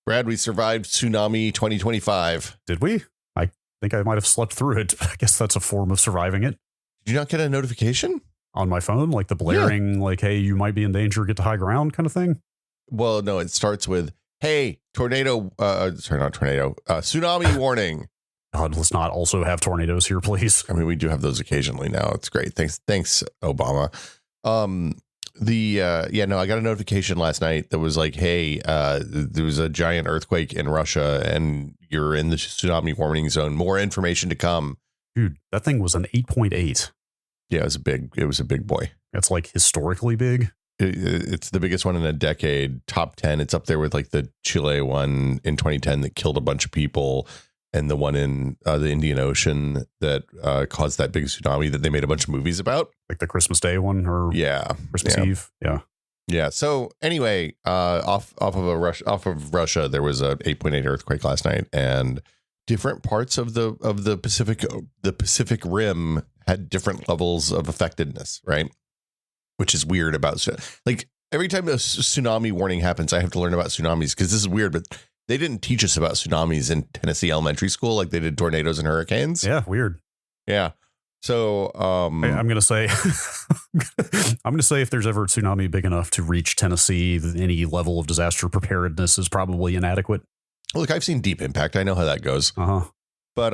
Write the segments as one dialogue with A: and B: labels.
A: Brad, we survived Tsunami 2025.
B: Did we? I think I might have slept through it. I guess that's a form of surviving it.
A: Did you not get a notification?
B: On my phone, like the blaring, like, hey, you might be in danger, get to high ground kind of thing?
A: Well, no, it starts with, hey, tornado, sorry, not tornado, tsunami warning.
B: God, let's not also have tornadoes here, please.
A: I mean, we do have those occasionally now. It's great. Thanks, Obama. I got a notification last night that was like, hey, there was a giant earthquake in Russia and you're in the tsunami warning zone. More information to come.
B: Dude, that thing was an 8.8.
A: Yeah, it was a big boy.
B: That's like historically big.
A: It's the biggest one in a decade, top 10. It's up there with like the Chile one in 2010 that killed a bunch of people, and the one in the Indian Ocean that caused that big tsunami that they made a bunch of movies about.
B: Like the Christmas Day one, or Christmas Eve. Yeah. So anyway,
A: off of Russia, there was a 8.8 earthquake last night, and different parts of the Pacific Rim had different levels of affectedness, right? Which is weird about, like, every time a tsunami warning happens, I have to learn about tsunamis, because this is weird, but they didn't teach us about tsunamis in Tennessee elementary school like they did tornadoes and hurricanes.
B: Yeah, weird.
A: Yeah. So
B: I'm going to say if there's ever a tsunami big enough to reach Tennessee, any level of disaster preparedness is probably inadequate.
A: Look, I've seen Deep Impact. I know how that goes. But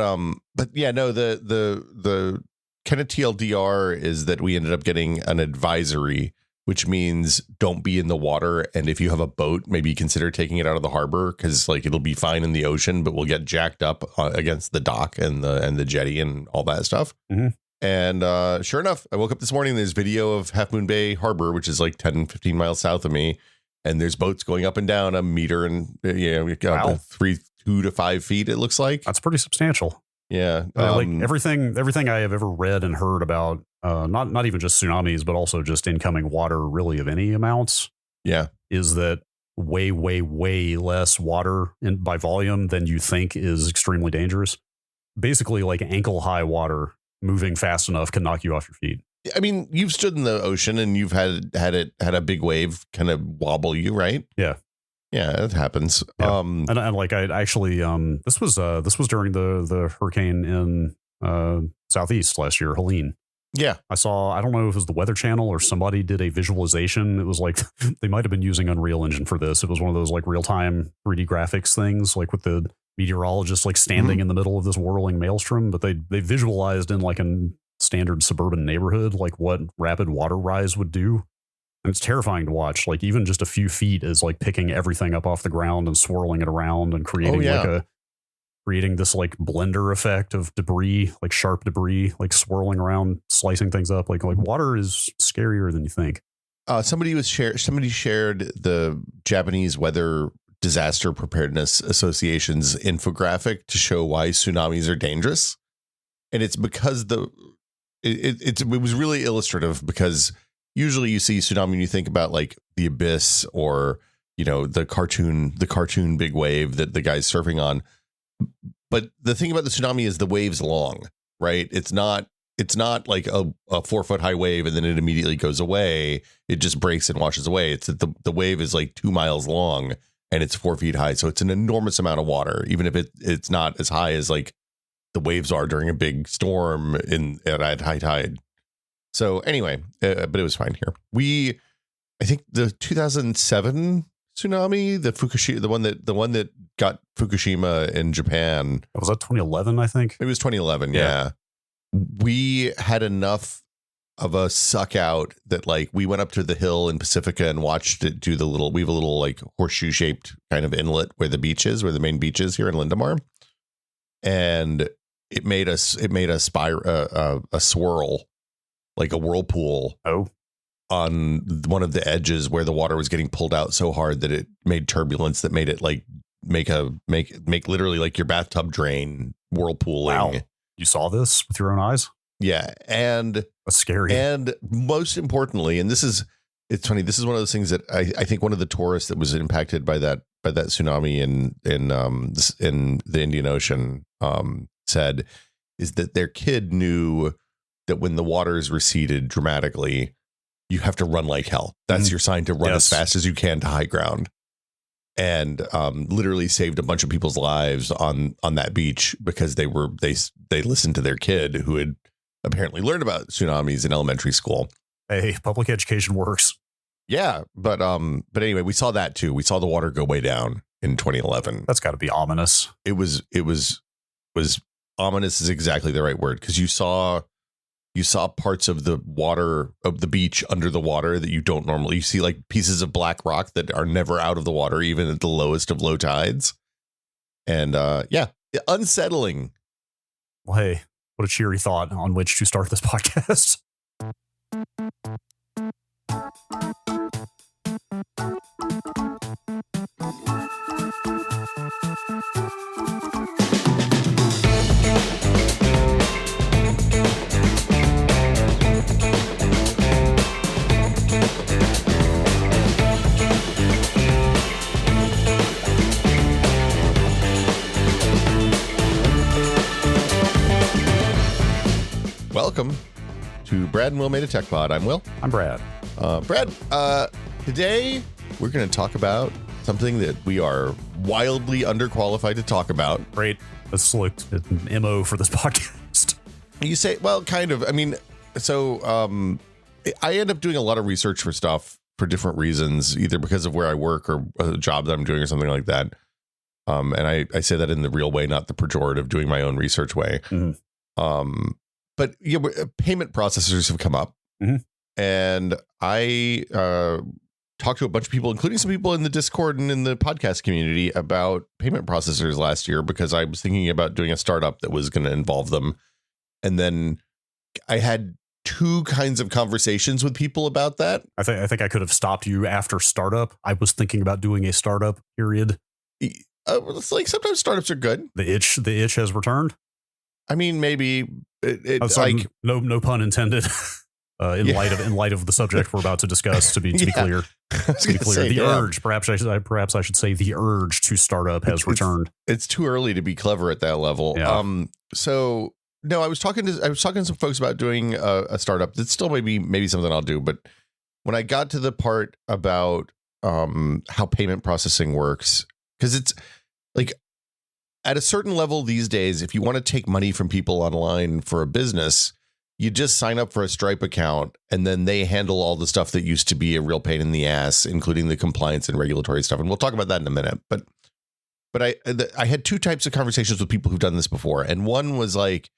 A: yeah, no, the kind of TLDR is that we ended up getting an advisory, which means don't be in the water. And if you have a boat, maybe consider taking it out of the harbor, because like it'll be fine in the ocean, but we'll get jacked up against the dock and the jetty and all that stuff.
B: Mm-hmm.
A: And sure enough, I woke up this morning. There's video of Half Moon Bay Harbor, which is like 10, 15 miles south of me. And there's boats going up and down a meter and,
B: Wow.
A: 2 to 5 feet, it looks like.
B: That's pretty substantial.
A: Yeah.
B: Like everything I have ever read and heard about, not even just tsunamis, but also just incoming water, really, of any amounts.
A: Yeah.
B: Is that way, way, way less water by volume than you think is extremely dangerous. Basically, like ankle high water moving fast enough can knock you off your feet.
A: I mean, you've stood in the ocean and you've had a big wave kind of wobble you, right?
B: Yeah.
A: Yeah, it happens.
B: Yeah. And like I actually this was during the hurricane in Southeast last year, Helene.
A: Yeah.
B: I don't know if it was the Weather Channel or somebody did a visualization. It was like they might have been using Unreal Engine for this. It was one of those like real-time 3D graphics things, like with the meteorologist like standing in the middle of this whirling maelstrom, but they visualized in like a standard suburban neighborhood like what rapid water rise would do. And it's terrifying to watch. Like even just a few feet is like picking everything up off the ground and swirling it around and creating creating this like blender effect of debris, like sharp debris, like swirling around, slicing things up. Like water is scarier than you think.
A: Somebody shared the Japanese Weather Disaster Preparedness Association's infographic to show why tsunamis are dangerous. And it's because it was really illustrative, because usually you see tsunami and you think about like the abyss or, the cartoon big wave that the guy's surfing on. But the thing about the tsunami is the wave's long, right? It's not like a 4-foot high wave and then it immediately goes away. It just breaks and washes away. It's that the wave is like 2 miles long and it's 4 feet high. So it's an enormous amount of water, even if it's not as high as like the waves are during a big storm at high tide. So anyway, but it was fine here. I think the 2007 tsunami, the one that got Fukushima in Japan.
B: Was that 2011? I think
A: it was 2011. Yeah. We had enough of a suck out that like we went up to the hill in Pacifica and watched it do we have a little like horseshoe shaped kind of inlet where the main beach is here in Lindemar. And it made a swirl, like a whirlpool.
B: Oh.
A: On one of the edges where the water was getting pulled out so hard that it made turbulence that made it like make literally like your bathtub drain whirlpooling.
B: Wow. You saw this with your own eyes?
A: Yeah. And
B: that's scary.
A: And most importantly, and it's funny, this is one of those things that I think one of the tourists that was impacted by that tsunami in the Indian Ocean said is that their kid knew that when the waters receded dramatically, you have to run like hell. That's your sign to run as fast as you can to high ground. and literally saved a bunch of people's lives on that beach because they listened to their kid who had apparently learned about tsunamis in elementary school.
B: Hey, public education works.
A: Yeah, but anyway, we saw that too. We saw the water go way down in 2011.
B: That's got to be ominous.
A: It was ominous is exactly the right word, because you saw parts of the water of the beach under the water that you don't normally. You see like pieces of black rock that are never out of the water, even at the lowest of low tides. And yeah, unsettling.
B: Well, hey, what a cheery thought on which to start this podcast.
A: Welcome to Brad and Will Made a Tech Pod. I'm Will.
B: I'm Brad.
A: Brad, today we're going to talk about something that we are wildly underqualified to talk about.
B: Great. That's like an MO for this podcast.
A: You say, well, kind of. I mean, so I end up doing a lot of research for stuff for different reasons, either because of where I work or a job that I'm doing or something like that. And I say that in the real way, not the pejorative doing my own research way.
B: Mm-hmm.
A: But yeah, payment processors have come up, and I talked to a bunch of people, including some people in the Discord and in the podcast community, about payment processors last year, because I was thinking about doing a startup that was going to involve them. And then I had two kinds of conversations with people about that.
B: I think I could have stopped you after startup. I was thinking about doing a startup, period.
A: It's like sometimes startups are good.
B: The itch has returned.
A: I mean, maybe it's
B: sorry,
A: like
B: no pun intended. In light of the subject we're about to discuss, to be clear, the urge. Perhaps I should say the urge to startup has returned.
A: It's too early to be clever at that level.
B: Yeah.
A: So no, I was talking to some folks about doing a startup. That's still maybe something I'll do. But when I got to the part about how payment processing works, because it's like, at a certain level these days, if you want to take money from people online for a business, you just sign up for a Stripe account, and then they handle all the stuff that used to be a real pain in the ass, including the compliance and regulatory stuff. And we'll talk about that in a minute. But I had two types of conversations with people who've done this before. And one was like,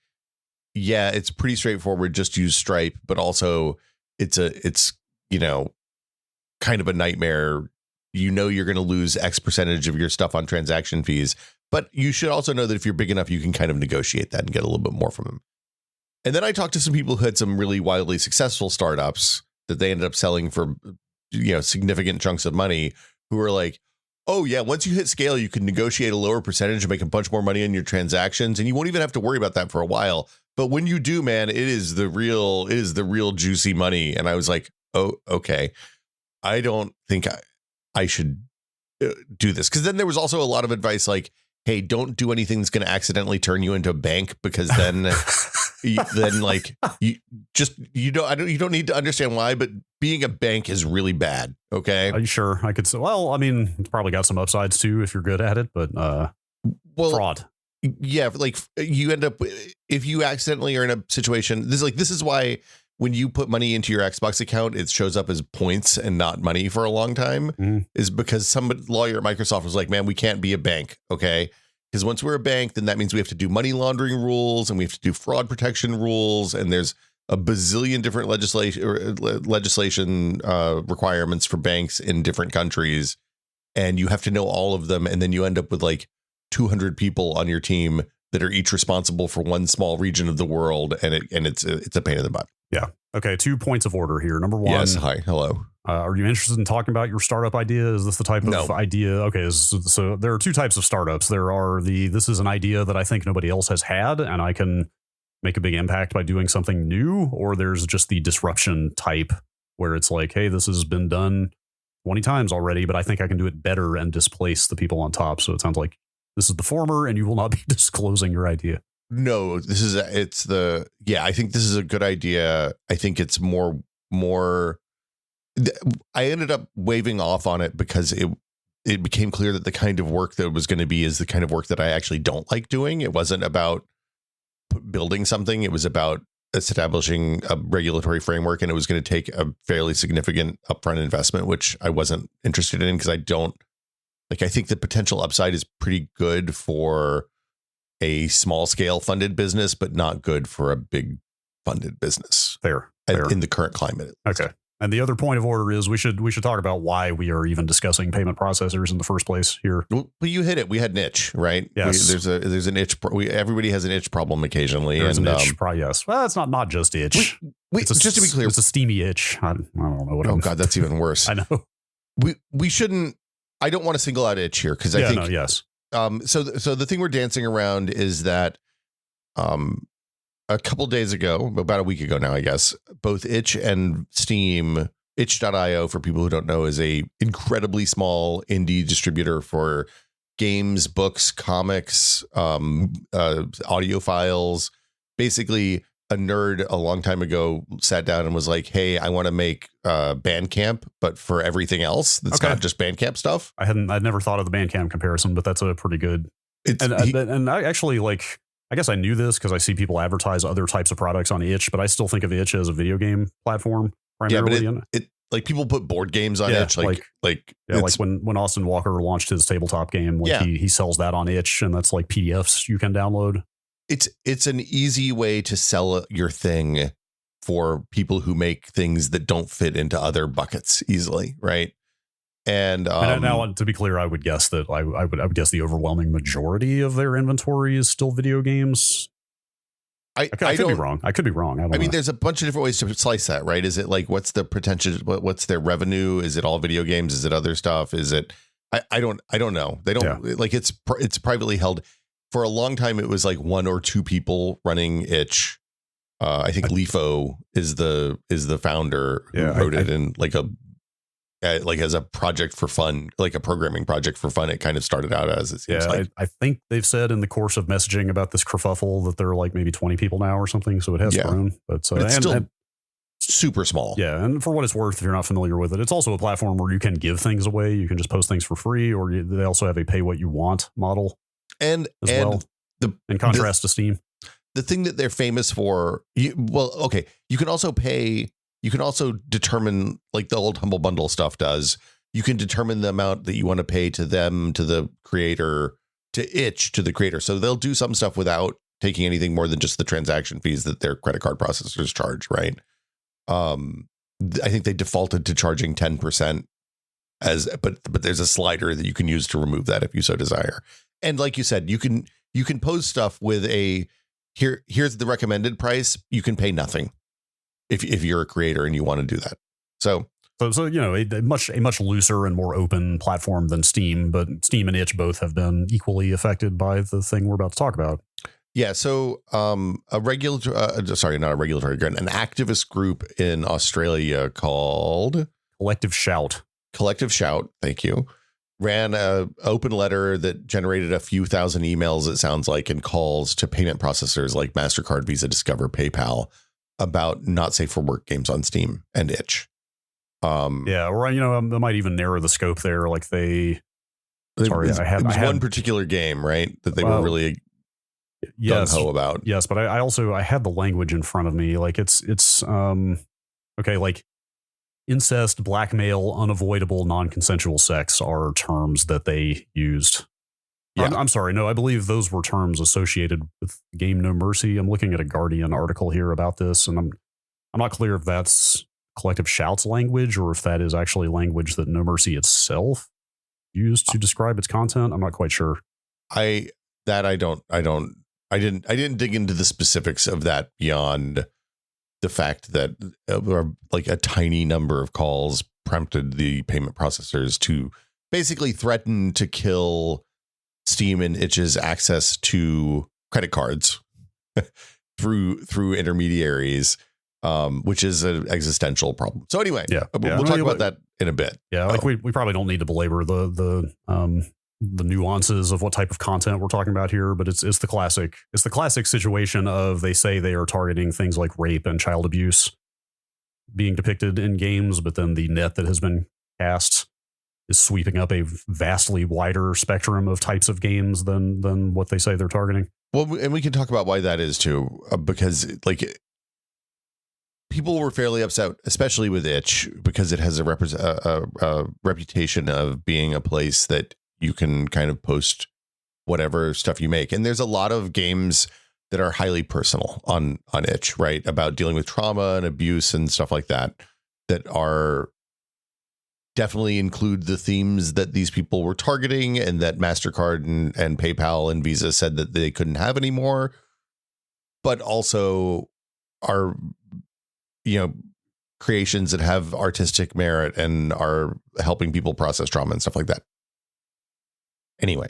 A: yeah, it's pretty straightforward. Just use Stripe. But also it's kind of a nightmare. You're going to lose X percentage of your stuff on transaction fees. But you should also know that if you're big enough, you can kind of negotiate that and get a little bit more from them. And then I talked to some people who had some really wildly successful startups that they ended up selling for, significant chunks of money, who were like, oh, yeah, once you hit scale, you can negotiate a lower percentage and make a bunch more money on your transactions. And you won't even have to worry about that for a while. But when you do, man, it is the real juicy money. And I was like, oh, OK, I don't think I should do this. Because then there was also a lot of advice like, hey, don't do anything that's going to accidentally turn you into a bank, because then you don't need to understand why, but being a bank is really bad. Okay.
B: Are you sure? I could say, well, I mean, it's probably got some upsides too if you're good at it, but fraud.
A: Yeah, like you end up, if you accidentally are in a situation, this is why when you put money into your Xbox account, it shows up as points and not money for a long time, is because some lawyer at Microsoft was like, man, we can't be a bank. OK, because once we're a bank, then that means we have to do money laundering rules and we have to do fraud protection rules. And there's a bazillion different legislation requirements for banks in different countries. And you have to know all of them. And then you end up with like 200 people on your team that are each responsible for one small region of the world. And it's a pain in the butt.
B: Yeah. Okay. 2 points of order here. Number one.
A: Yes. Hi. Hello.
B: Are you interested in talking about your startup idea? Is this the type of idea? Okay. So there are 2 types of startups. There are this is an idea that I think nobody else has had, and I can make a big impact by doing something new. Or there's just the disruption type where it's like, hey, this has been done 20 times already, but I think I can do it better and displace the people on top. So it sounds like this is the former, and you will not be disclosing your idea.
A: No, I think this is a good idea. I think it's more, I ended up waving off on it because it became clear that the kind of work that was going to be is the kind of work that I actually don't like doing. It wasn't about building something. It was about establishing a regulatory framework, and it was going to take a fairly significant upfront investment, which I wasn't interested in because I think the potential upside is pretty good for a small scale funded business, but not good for a big funded business.
B: Fair.
A: In the current climate.
B: Okay. And the other point of order is we should talk about why we are even discussing payment processors in the first place here.
A: Well, you hit it. We had an itch, right?
B: Yes.
A: There's an itch. Everybody has an itch problem occasionally.
B: There's an itch. Yes. Well, it's not just itch.
A: Just to be clear,
B: it's a steamy itch. I don't know what.
A: Oh God, that's even worse.
B: I know.
A: We shouldn't. I don't want to single out itch here because I think.
B: Yes.
A: So the thing we're dancing around is that, a couple days ago, about a week ago now, I guess, both Itch and Steam, itch.io, for people who don't know, is a incredibly small indie distributor for games, books, comics, audio files. Basically, a nerd a long time ago sat down and was like, hey, I want to make Bandcamp, but for everything else that's not just Bandcamp stuff.
B: I'd never thought of the Bandcamp comparison, but that's a pretty good. And I actually like. I guess I knew this because I see people advertise other types of products on Itch, but I still think of Itch as a video game platform primarily.
A: Yeah, but it like people put board games on Itch, like
B: when Austin Walker launched his tabletop game, he sells that on Itch, and that's like PDFs you can download.
A: It's an easy way to sell your thing for people who make things that don't fit into other buckets easily, right? And
B: now, to be clear, I would guess that I would guess the overwhelming majority of their inventory is still video games. I could be wrong. I mean,
A: there's a bunch of different ways to slice that, right? Is it like what's the pretentious? What's their revenue? Is it all video games? Is it other stuff? Is it? I don't know. They don't like it's privately held. For a long time, it was like one or two people running Itch. I think Lifo is the founder who wrote it in like as a project for fun, like a programming project for fun. It kind of started out as, it seems like.
B: I think they've said in the course of messaging about this kerfuffle that there are like maybe 20 people now or something. So it has grown, but
A: it's still super small.
B: Yeah. And for what it's worth, if you're not familiar with it, it's also a platform where you can give things away. You can just post things for free, or they also have a pay what you want model.
A: In
B: contrast to Steam.
A: The thing that they're famous for, you can also pay. You can also determine, like the old Humble Bundle stuff does, you can determine the amount that you want to pay to them, to the creator, to Itch, to the creator. So they'll do some stuff without taking anything more than just the transaction fees that their credit card processors charge, right? I think they defaulted to charging 10% but there's a slider that you can use to remove that if you so desire. And like you said, you can post stuff with here's the recommended price. You can pay nothing if you're a creator and you want to do that. So
B: a much looser and more open platform than Steam, but Steam and Itch both have been equally affected by the thing we're about to talk about.
A: Yeah. So an activist group in Australia called
B: Collective Shout.
A: Thank you. Ran a open letter that generated a few thousand emails, it sounds like, and calls to payment processors like MasterCard, Visa, Discover, PayPal about not safe for work games on Steam and Itch.
B: Or I might even narrow the scope there. Like it was one particular
A: game, right, that they were really gung-ho about.
B: Yes, but I had the language in front of me. Like it's like incest, blackmail, unavoidable, non-consensual sex are terms that they used. Yeah. I'm sorry. No, I believe those were terms associated with Game No Mercy. I'm looking at a Guardian article here about this, and I'm not clear if that's Collective Shout's language or if that is actually language that No Mercy itself used to describe its content. I'm not quite sure.
A: I didn't dig into the specifics of that beyond the fact that like a tiny number of calls prompted the payment processors to basically threaten to kill Steam and Itch's access to credit cards through intermediaries, which is an existential problem. So anyway, we'll talk about that in a bit.
B: Yeah, like we probably don't need to belabor the nuances of what type of content we're talking about here, but it's the classic situation of they say they are targeting things like rape and child abuse being depicted in games, but then the net that has been cast is sweeping up a vastly wider spectrum of types of games than what they say they're targeting.
A: Well, and we can talk about why that is too, because like people were fairly upset, especially with itch, because it has a reputation of being a place that you can kind of post whatever stuff you make. And there's a lot of games that are highly personal on itch, right? About dealing with trauma and abuse and stuff like that, that are definitely include the themes that these people were targeting and that MasterCard and PayPal and Visa said that they couldn't have anymore, but also are, you know, creations that have artistic merit and are helping people process trauma and stuff like that. Anyway,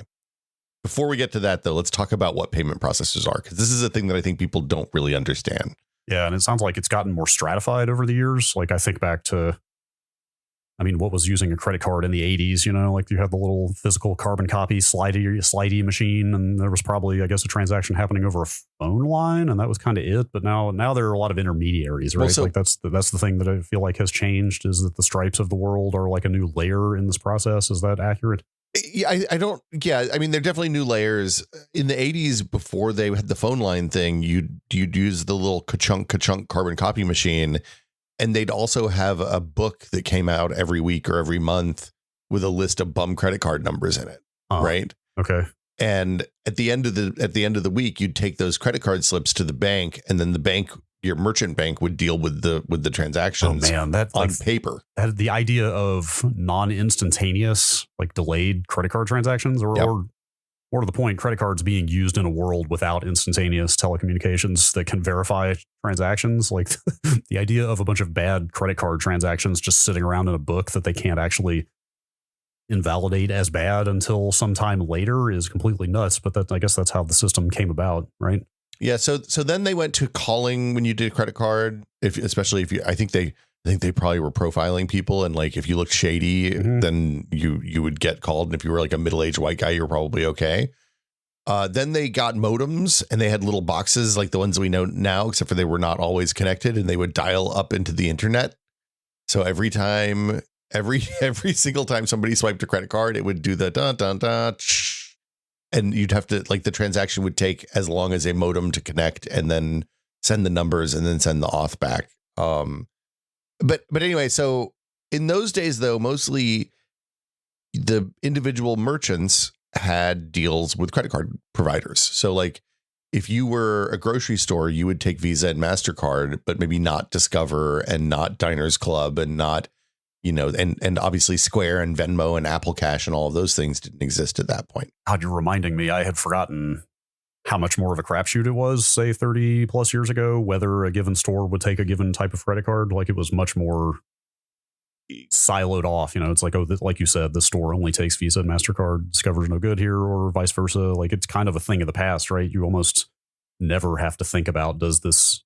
A: before we get to that, though, let's talk about what payment processors are, because this is a thing that I think people don't really understand.
B: Yeah, and it sounds like it's gotten more stratified over the years. Like I think back to, I mean, what was using a credit card in the 80s, you know, like you had the little physical carbon copy slidey machine, and there was probably, I guess, a transaction happening over a phone line, and that was kind of it. But now there are a lot of intermediaries, right? Well, so, like that's the thing that I feel like has changed, is that the Stripes of the world are like a new layer in this process. Is that accurate?
A: Yeah, I mean, they're definitely new layers. In the 80s, before they had the phone line thing, you'd use the little ka-chunk carbon copy machine. And they'd also have a book that came out every week or every month with a list of bum credit card numbers in it. Right.
B: Okay.
A: And at the end of the week, you'd take those credit card slips to the bank, and then the bank, your merchant bank, would deal with the transactions on paper.
B: The idea of non-instantaneous, like delayed credit card transactions, or to the point, credit cards being used in a world without instantaneous telecommunications that can verify transactions. Like the idea of a bunch of bad credit card transactions just sitting around in a book that they can't actually invalidate as bad until sometime later is completely nuts. But I guess that's how the system came about, right?
A: Yeah. So then they went to calling when you did a credit card, especially if you, I think they probably were profiling people, and like if you looked shady, then you would get called. And if you were like a middle-aged white guy, you're probably okay. Then they got modems, and they had little boxes like the ones we know now, except for they were not always connected, and they would dial up into the internet. So every single time somebody swiped a credit card, it would do the dun dun dun, and you'd have to, like, the transaction would take as long as a modem to connect, and then send the numbers, and then send the auth back. But anyway, so in those days, though, mostly the individual merchants had deals with credit card providers. So like if you were a grocery store, you would take Visa and MasterCard, but maybe not Discover and not Diners Club and not, you know, and obviously Square and Venmo and Apple Cash and all of those things didn't exist at that point.
B: God, you're reminding me. I had forgotten how much more of a crapshoot it was, say 30 plus years ago, whether a given store would take a given type of credit card. Like it was much more siloed off. You know, it's like, oh, like you said, the store only takes Visa and MasterCard. Discover's no good here, or vice versa. Like it's kind of a thing of the past, right? You almost never have to think about, does this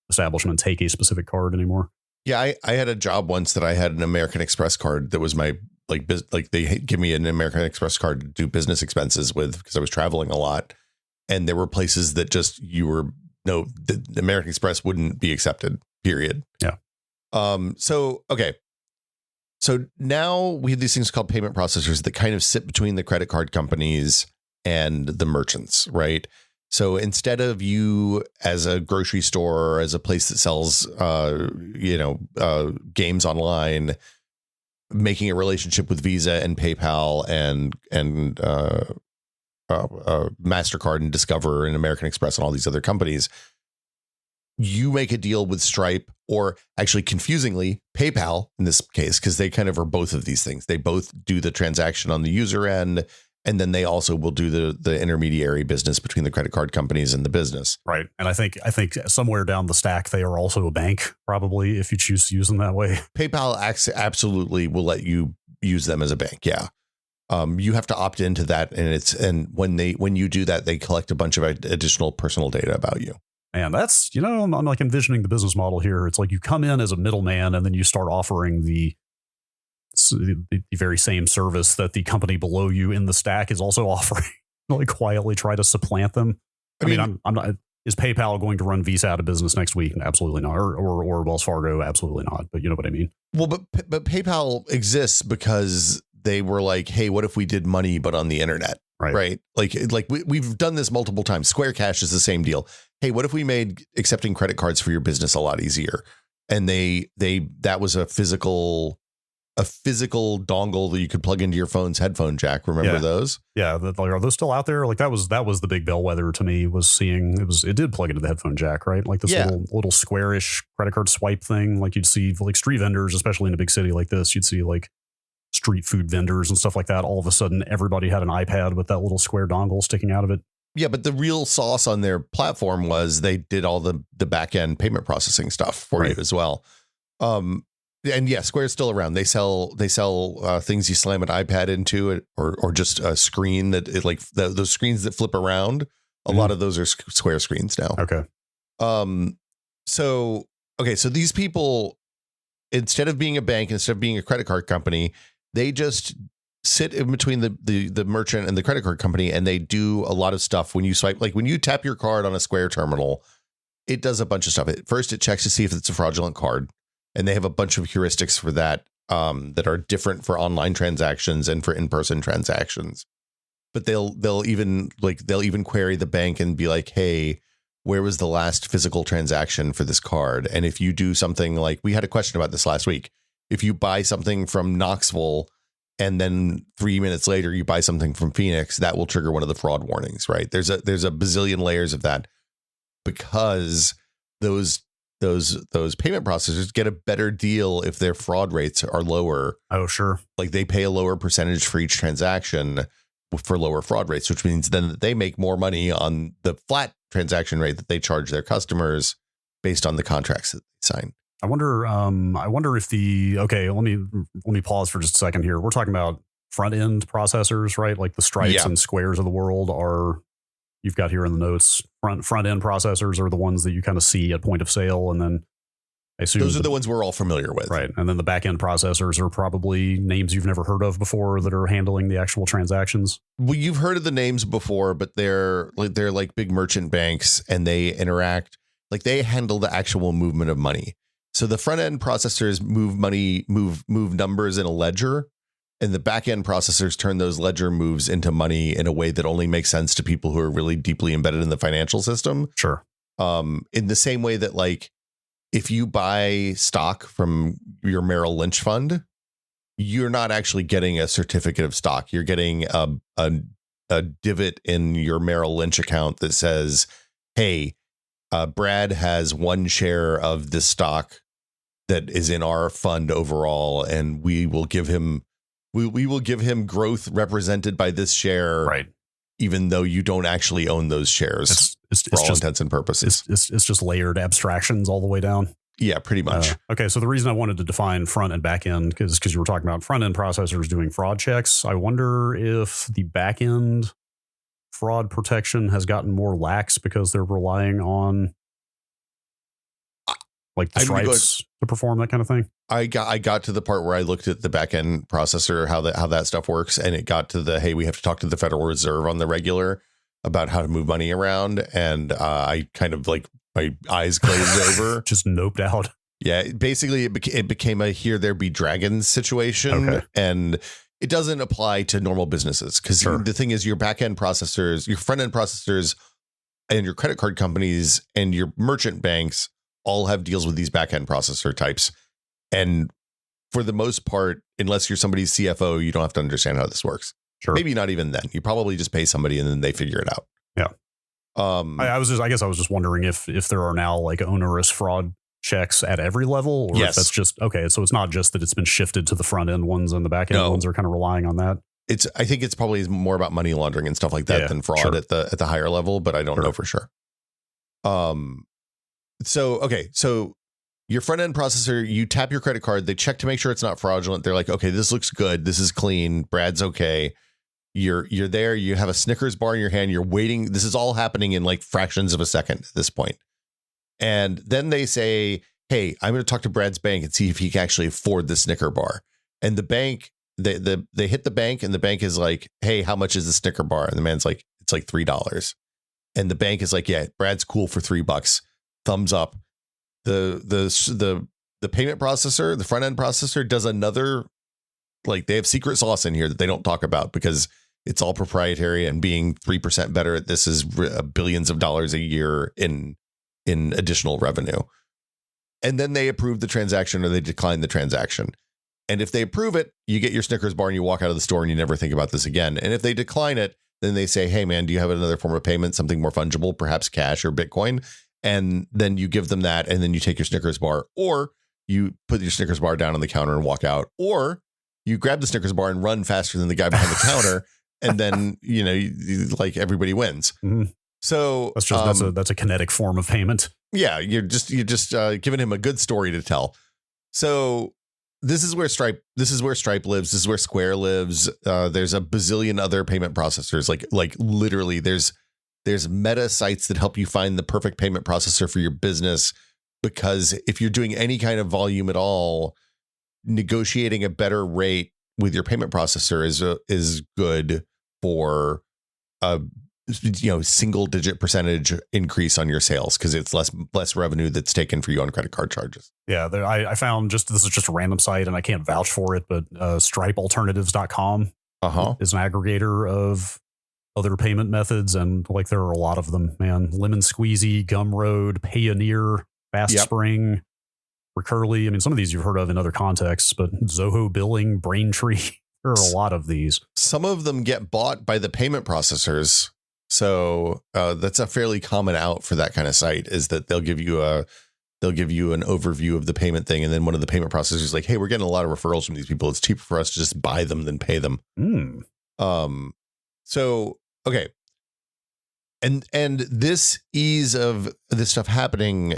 B: establishment take a specific card anymore?
A: Yeah, I had a job once that I had an American Express card that was my like they give me an American Express card to do business expenses with, because I was traveling a lot. And there were places that just the American Express wouldn't be accepted, period.
B: Yeah.
A: So, okay. So now we have these things called payment processors that kind of sit between the credit card companies and the merchants, right? So instead of you as a grocery store or as a place that sells, games online, making a relationship with Visa and PayPal and MasterCard and Discover and American Express and all these other companies, you make a deal with Stripe, or actually confusingly PayPal in this case, because they kind of are both of these things. They both do the transaction on the user end, and then they also will do the intermediary business between the credit card companies and the business.
B: Right. And I think somewhere down the stack, they are also a bank, probably, if you choose to use them that way.
A: PayPal absolutely will let you use them as a bank. Yeah. You have to opt into that, and when you do that, they collect a bunch of additional personal data about you.
B: And that's, I'm like envisioning the business model here. It's like you come in as a middleman, and then you start offering the very same service that the company below you in the stack is also offering. Like quietly try to supplant them. I mean, I'm not. is PayPal going to run Visa out of business next week? Absolutely not. Or Wells Fargo? Absolutely not. But you know what I mean?
A: Well, but PayPal exists because they were like, hey, what if we did money, but on the internet? Right. Like we've done this multiple times. Square Cash is the same deal. Hey, what if we made accepting credit cards for your business a lot easier? And that was a physical dongle that you could plug into your phone's headphone jack. Remember those?
B: Yeah. Are those still out there? Like that was the big bellwether to me, was seeing it did plug into the headphone jack, right? Like this little squarish credit card swipe thing. Like you'd see like street vendors, especially in a big city like this, you'd see like street food vendors and stuff like that. All of a sudden, everybody had an iPad with that little square dongle sticking out of it.
A: Yeah, but the real sauce on their platform was they did all the back end payment processing stuff for you as well. And yeah, Square's still around. They sell things you slam an iPad into it, or just a screen that those screens that flip around. A lot of those are Square screens now.
B: Okay.
A: So these people, instead of being a bank, instead of being a credit card company, they just sit in between the merchant and the credit card company, and they do a lot of stuff. When you swipe, like when you tap your card on a Square terminal, it does a bunch of stuff. First, it checks to see if it's a fraudulent card, and they have a bunch of heuristics for that that are different for online transactions and for in-person transactions. But they'll even query the bank and be like, hey, where was the last physical transaction for this card? And if you do something like, we had a question about this last week, if you buy something from Knoxville and then 3 minutes later you buy something from Phoenix, that will trigger one of the fraud warnings, right? There's a bazillion layers of that, because those payment processors get a better deal if their fraud rates are lower.
B: Oh, sure.
A: Like they pay a lower percentage for each transaction for lower fraud rates, which means then that they make more money on the flat transaction rate that they charge their customers based on the contracts that they sign.
B: I wonder if let me pause for just a second here. We're talking about front end processors, right? Like the Stripes and Squares of the world you've got here in the notes. Front end processors are the ones that you kind of see at point of sale, and then I assume
A: those are the ones we're all familiar with,
B: right? And then the back end processors are probably names you've never heard of before that are handling the actual transactions.
A: Well, you've heard of the names before, but they're like big merchant banks, and they interact, like they handle the actual movement of money. So the front end processors move money, move numbers in a ledger, and the back end processors turn those ledger moves into money in a way that only makes sense to people who are really deeply embedded in the financial system.
B: Sure.
A: In the same way that, like, if you buy stock from your Merrill Lynch fund, you're not actually getting a certificate of stock. You're getting a divot in your Merrill Lynch account that says, hey, Brad has one share of this stock that is in our fund overall, and we will give him growth represented by this share,
B: right?
A: Even though you don't actually own those shares for all intents and purposes.
B: It's just layered abstractions all the way down.
A: Yeah, pretty much.
B: Okay, so the reason I wanted to define front and back end because you were talking about front end processors doing fraud checks. I wonder if the back end fraud protection has gotten more lax because they're relying on like the Stripes to perform that kind of thing.
A: I got to the part where I looked at the back end processor, how that stuff works, and it got to hey, we have to talk to the Federal Reserve on the regular about how to move money around, and I kind of like my eyes glazed over,
B: just noped out.
A: Yeah, basically it became a here there be dragons situation, and it doesn't apply to normal businesses because the thing is your back end processors, your front end processors, and your credit card companies and your merchant banks all have deals with these back end processor types. And for the most part, unless you're somebody's CFO, you don't have to understand how this works.
B: Sure.
A: Maybe not even then. You probably just pay somebody and then they figure it out.
B: Yeah. I guess I was just wondering if there are now like onerous fraud checks at every level, or if that's just okay. So it's not just that it's been shifted to the front end ones and the back end ones are kind of relying on that.
A: I think it's probably more about money laundering and stuff like that than fraud at the higher level, but I don't know for sure. So your front end processor, you tap your credit card, they check to make sure it's not fraudulent. They're like, okay, this looks good. This is clean. Brad's okay. You're there. You have a Snickers bar in your hand. You're waiting. This is all happening in like fractions of a second at this point. And then they say, hey, I'm going to talk to Brad's bank and see if he can actually afford the Snicker bar. And the bank, they hit the bank and the bank is like, hey, how much is the Snicker bar? And the man's like, it's like $3. And the bank is like, yeah, Brad's cool for $3. Thumbs up. The payment processor, the front end processor, does another, like, they have secret sauce in here that they don't talk about because it's all proprietary, and being 3% better at this is billions of dollars a year in additional revenue. And then they approve the transaction or they decline the transaction. And if they approve it, you get your Snickers bar and you walk out of the store and you never think about this again. And if they decline it, then they say, hey, man, do you have another form of payment, something more fungible, perhaps cash or Bitcoin? And then you give them that, and then you take your Snickers bar, or you put your Snickers bar down on the counter and walk out, or you grab the Snickers bar and run faster than the guy behind the counter. And then, like, everybody wins.
B: Mm-hmm.
A: So
B: that's just that's a kinetic form of payment.
A: Yeah, you're just giving him a good story to tell. So this is where Stripe lives. This is where Square lives. There's a bazillion other payment processors. Like literally, there's meta sites that help you find the perfect payment processor for your business. Because if you're doing any kind of volume at all, negotiating a better rate with your payment processor is good for a single digit percentage increase on your sales, because it's less revenue that's taken for you on credit card charges.
B: Yeah, I found this is just a random site and I can't vouch for it, but stripealternatives.com is an aggregator of other payment methods, and like there are a lot of them, man. Lemon Squeezy, Gumroad, Payoneer, Fast Spring, Recurly. I mean, some of these you've heard of in other contexts, but Zoho Billing, Braintree, there are a lot of these. Some
A: of them get bought by the payment processors. So that's a fairly common out for that kind of site, is that they'll give you an overview of the payment thing. And then one of the payment processors is like, hey, we're getting a lot of referrals from these people. It's cheaper for us to just buy them than pay them. So, okay. And this ease of this stuff happening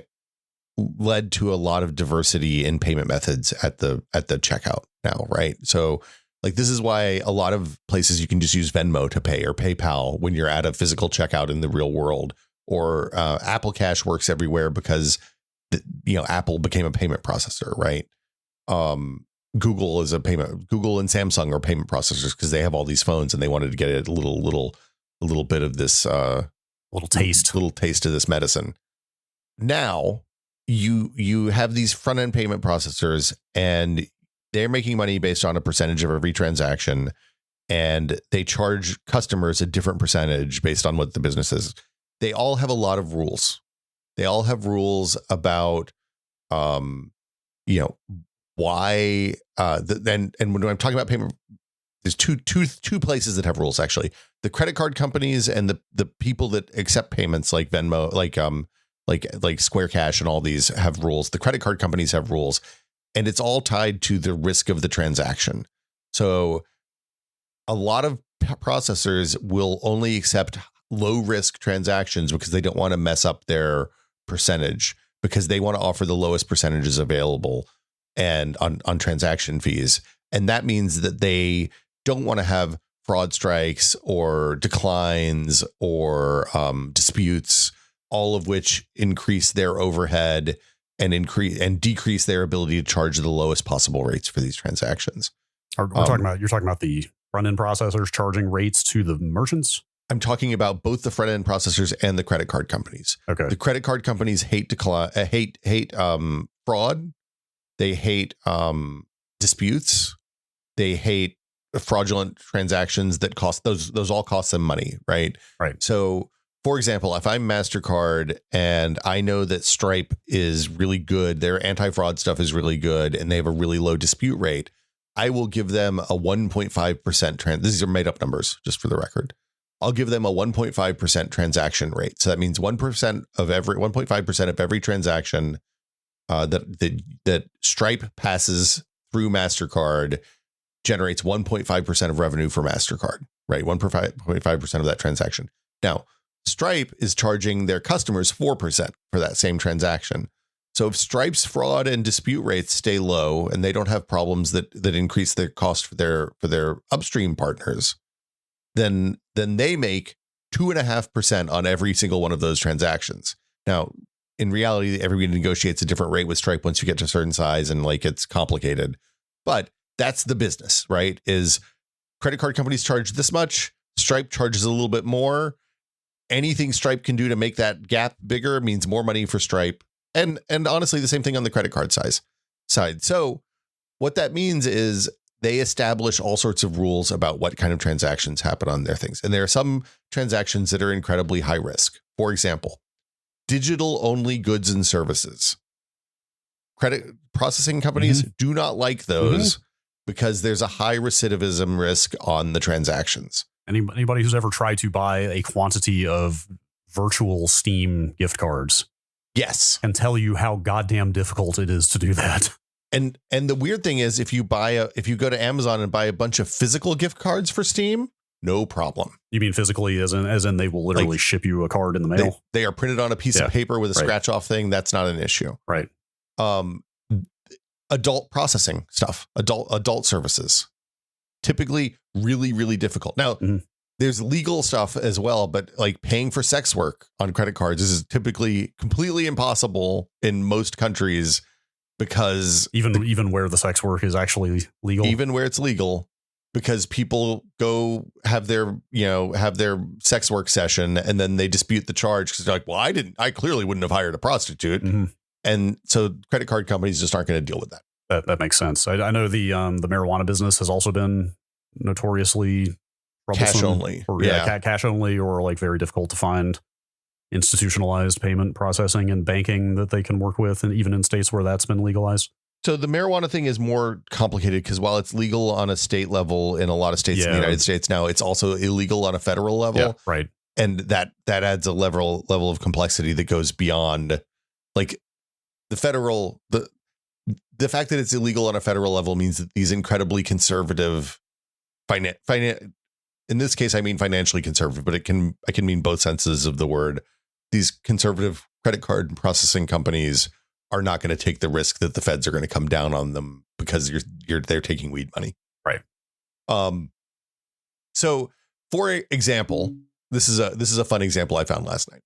A: led to a lot of diversity in payment methods at the checkout now, right? So like, this is why a lot of places you can just use Venmo to pay, or PayPal when you're at a physical checkout in the real world, or Apple Cash works everywhere because Apple became a payment processor, right? Google is Google and Samsung are payment processors because they have all these phones and they wanted to get a little bit of this little taste of this medicine. Now you have these front end payment processors, and they're making money based on a percentage of every transaction, and they charge customers a different percentage based on what the business is. They all have a lot of rules. They all have rules about, why. And when I'm talking about payment, there's two places that have rules, actually. The credit card companies and the people that accept payments, like Venmo, like Square Cash, and all these have rules. The credit card companies have rules. And it's all tied to the risk of the transaction. So a lot of processors will only accept low risk transactions because they don't want to mess up their percentage, because they want to offer the lowest percentages available and on transaction fees. And that means that they don't want to have fraud strikes or declines or disputes, all of which increase their overhead and decrease their ability to charge the lowest possible rates for these transactions.
B: You're talking about the front end processors charging rates to the merchants?
A: I'm talking about both the front end processors and the credit card companies.
B: Okay.
A: The credit card companies hate fraud. They hate disputes. They hate fraudulent transactions that cost those all cost them money, right?
B: Right.
A: So, for example, if I'm MasterCard and I know that Stripe is really good, their anti-fraud stuff is really good, and they have a really low dispute rate, I will give them a 1.5% these are made up numbers, just for the record. I'll give them a 1.5% transaction rate. So that means 1.5% of every transaction that Stripe passes through MasterCard generates 1.5% of revenue for MasterCard, right? 1.5% of that transaction. Now, Stripe is charging their customers 4% for that same transaction. So if Stripe's fraud and dispute rates stay low and they don't have problems that increase their cost for their upstream partners, then they make 2.5% on every single one of those transactions. Now, in reality, everybody negotiates a different rate with Stripe once you get to a certain size, and like, it's complicated. But that's the business, right? Is credit card companies charge this much, Stripe charges a little bit more. anything Stripe can do to make that gap bigger means more money for Stripe. And honestly, the same thing on the credit card side. So what that means is they establish all sorts of rules about what kind of transactions happen on their things. And there are some transactions that are incredibly high risk. For example, digital only goods and services. Credit processing companies do not like those because there's a high recidivism risk on the transactions.
B: Anybody who's ever tried to buy a quantity of virtual Steam gift cards,
A: yes,
B: can tell you how goddamn difficult it is to do that.
A: And the weird thing is, if you go to Amazon and buy a bunch of physical gift cards for Steam, no problem.
B: You mean physically, as in they will literally ship you a card in the mail?
A: They are printed on a piece of paper with a scratch off thing. That's not an issue.
B: Right.
A: Adult processing stuff, adult services, typically really, really difficult. Now, there's legal stuff as well, but like paying for sex work on credit cards is typically completely impossible in most countries. Because
B: even where the sex work is actually legal,
A: even where it's legal, because people go have their sex work session and then they dispute the charge because they're like, well, I clearly wouldn't have hired a prostitute. And so credit card companies just aren't going to deal with that.
B: That makes sense. I know the marijuana business has also been notoriously troublesome.
A: Cash only.
B: Cash only, or like very difficult to find institutionalized payment processing and banking that they can work with, and even in states where that's been legalized.
A: So the marijuana thing is more complicated because while it's legal on a state level in a lot of states in the United States now, it's also illegal on a federal level.
B: Yeah, right.
A: And that adds a level of complexity that goes beyond like the federal, the fact that it's illegal on a federal level means that these incredibly conservative in this case, I mean financially conservative, but I can mean both senses of the word. These conservative credit card processing companies are not going to take the risk that the feds are going to come down on them because they're taking weed money.
B: Right.
A: So for example, this is a fun example I found last night.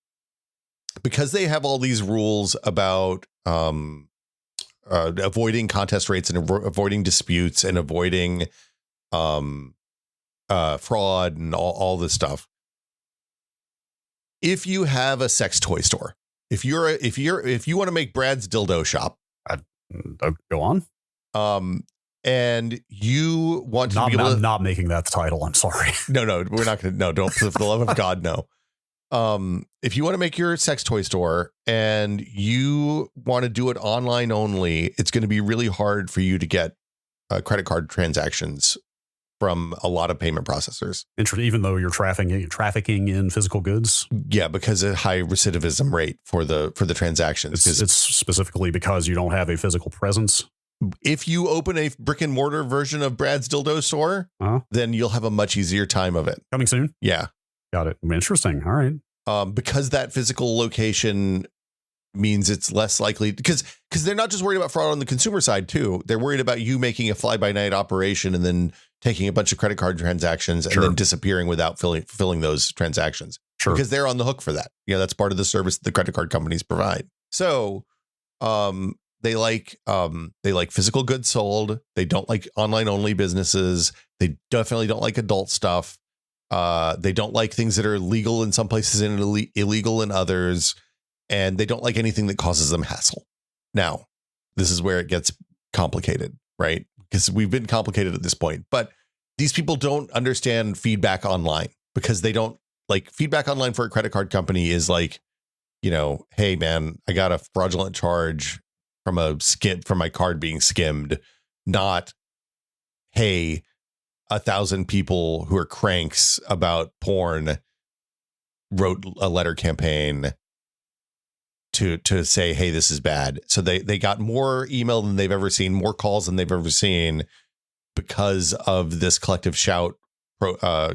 A: Because they have all these rules about avoiding contest rates and avoiding disputes and avoiding fraud and all this stuff. If you have a sex toy store, if you want to make Brad's dildo shop,
B: go on.
A: And you want to
B: I'm not making that the title. I'm sorry.
A: No, we're not going to. No, don't. For the love of God, no. If you want to make your sex toy store and you want to do it online only, it's going to be really hard for you to get credit card transactions from a lot of payment processors.
B: Even though you're trafficking in physical goods?
A: Yeah, because of high recidivism rate for the transactions.
B: It's specifically because you don't have a physical presence.
A: If you open a brick and mortar version of Brad's Dildo Store, then you'll have a much easier time of it.
B: Coming soon?
A: Yeah.
B: Got it. Interesting. All right.
A: Because that physical location means it's less likely because they're not just worried about fraud on the consumer side too. They're worried about you making a fly by night operation and then taking a bunch of credit card transactions and then disappearing without fulfilling those transactions.
B: Sure.
A: Because they're on the hook for that. That's part of the service that the credit card companies provide. So, they like physical goods sold. They don't like online only businesses. They definitely don't like adult stuff. They don't like things that are legal in some places and illegal in others. And they don't like anything that causes them hassle. Now, this is where it gets complicated, right? Because we've been complicated at this point, but these people don't understand feedback online because they don't like feedback online for a credit card company is like, hey man, I got a fraudulent charge from my card being skimmed, not, hey, 1,000 people who are cranks about porn wrote a letter campaign to say, hey, this is bad. So they got more email than they've ever seen, more calls than they've ever seen because of this collective shout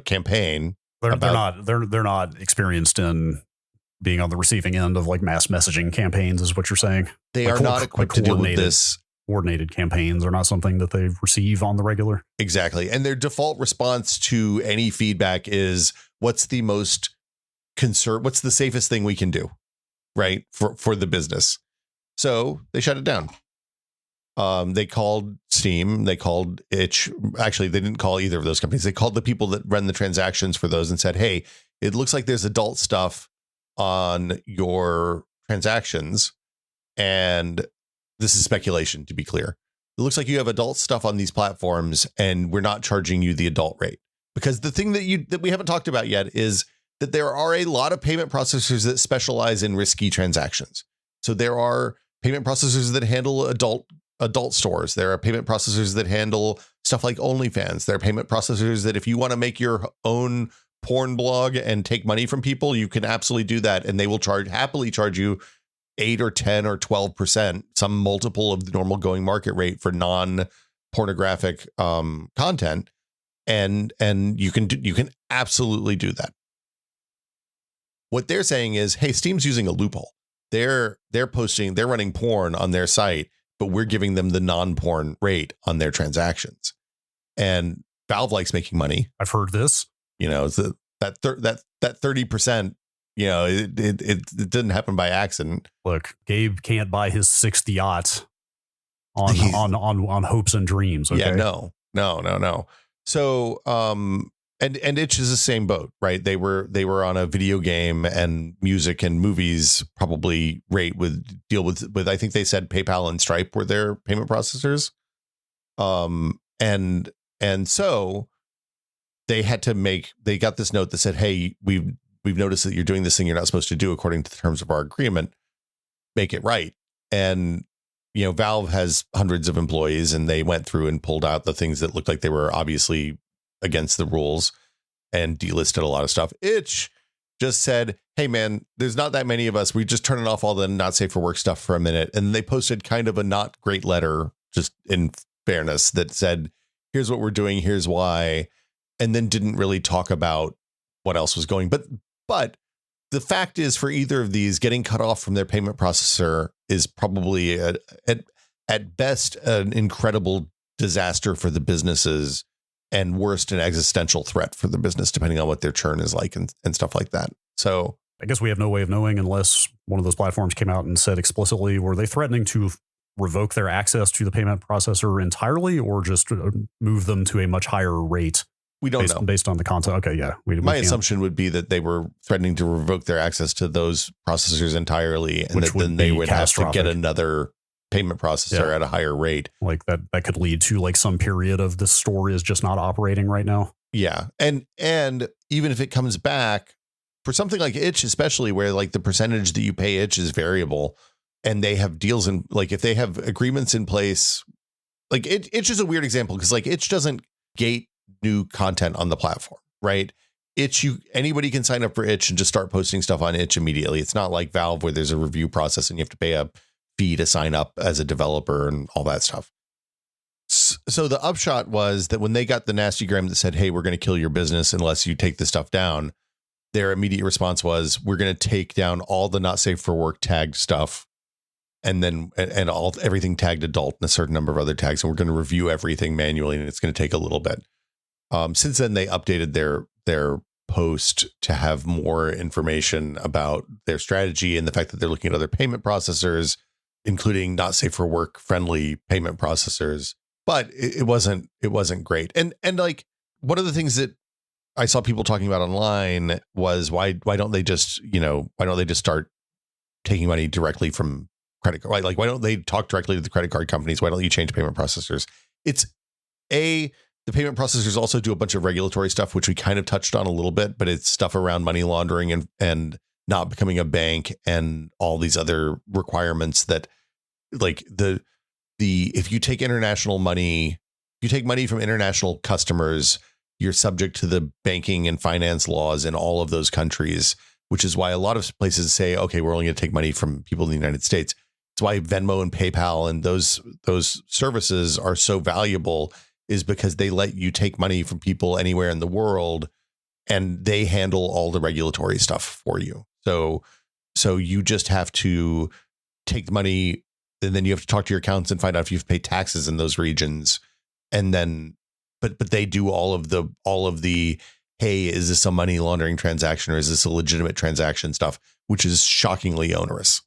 A: campaign.
B: They're not experienced in being on the receiving end of like mass messaging campaigns is what you're saying.
A: They are not equipped to deal with this.
B: Coordinated campaigns are not something that they receive on the regular.
A: Exactly. And their default response to any feedback is what's the safest thing we can do, right? For the business. So they shut it down. They called Steam, they called Itch. Actually, they didn't call either of those companies. They called the people that run the transactions for those and said, hey, it looks like there's adult stuff on your transactions. And this is speculation, to be clear. It looks like you have adult stuff on these platforms and we're not charging you the adult rate. Because the thing that we haven't talked about yet is that there are a lot of payment processors that specialize in risky transactions. So there are payment processors that handle adult stores. There are payment processors that handle stuff like OnlyFans. There are payment processors that if you want to make your own porn blog and take money from people, you can absolutely do that. And they will happily charge you 8 or 10 or 12%, some multiple of the normal going market rate for non-pornographic content. And you can absolutely do that. What they're saying is, hey, Steam's using a loophole. They're running porn on their site, but we're giving them the non-porn rate on their transactions. And Valve likes making money.
B: I've heard this.
A: You know, that 30%. You know, it didn't happen by accident.
B: Look, Gabe can't buy his 6th yacht on hopes and dreams. Okay?
A: Yeah, no. So, and Itch is the same boat, right? They were on a video game and music and movies probably rate deal with I think they said PayPal and Stripe were their payment processors. And so they got this note that said, hey, we've noticed that you're doing this thing you're not supposed to do according to the terms of our agreement. Make it right. And, you know, Valve has hundreds of employees and they went through and pulled out the things that looked like they were obviously against the rules and delisted a lot of stuff. Itch just said, hey, man, there's not that many of us. We just turning off all the not safe for work stuff for a minute. And they posted kind of a not great letter, just in fairness, that said, here's what we're doing. Here's why. And then didn't really talk about what else was going. But the fact is, for either of these, getting cut off from their payment processor is probably at best an incredible disaster for the businesses and worst an existential threat for the business, depending on what their churn is like and stuff like that. So
B: I guess we have no way of knowing unless one of those platforms came out and said explicitly, were they threatening to revoke their access to the payment processor entirely or just move them to a much higher rate?
A: We don't know.
B: Based on the content. Okay, yeah.
A: My assumption would be that they were threatening to revoke their access to those processors entirely, and that then they would have to get another payment processor at a higher rate.
B: Like that could lead to like some period of the store is just not operating right now.
A: Yeah. And even if it comes back for something like Itch, especially where like the percentage that you pay Itch is variable and they have deals in, like if they have agreements in place, like Itch is a weird example because like Itch doesn't gate new content on the platform, right? Anybody can sign up for Itch and just start posting stuff on Itch immediately. It's not like Valve where there's a review process and you have to pay a fee to sign up as a developer and all that stuff. So the upshot was that when they got the nasty gram that said, hey, we're going to kill your business unless you take this stuff down, their immediate response was, we're going to take down all the not safe for work tagged stuff and everything tagged adult and a certain number of other tags. And we're going to review everything manually and it's going to take a little bit. Since then, they updated their post to have more information about their strategy and the fact that they're looking at other payment processors, including not safe for work friendly payment processors. But it wasn't great. And like one of the things that I saw people talking about online was why don't they just start taking money directly from credit card? Like why don't they talk directly to the credit card companies? Why don't you change payment processors? The payment processors also do a bunch of regulatory stuff, which we kind of touched on a little bit, but it's stuff around money laundering and not becoming a bank and all these other requirements that like if you take international money, you take money from international customers, you're subject to the banking and finance laws in all of those countries, which is why a lot of places say, okay, we're only going to take money from people in the United States. It's why Venmo and PayPal and those services are so valuable, is because they let you take money from people anywhere in the world and they handle all the regulatory stuff for you. So you just have to take the money and then you have to talk to your accountants and find out if you've paid taxes in those regions. And then, but they do all of the, hey, is this a money laundering transaction or is this a legitimate transaction stuff, which is shockingly onerous.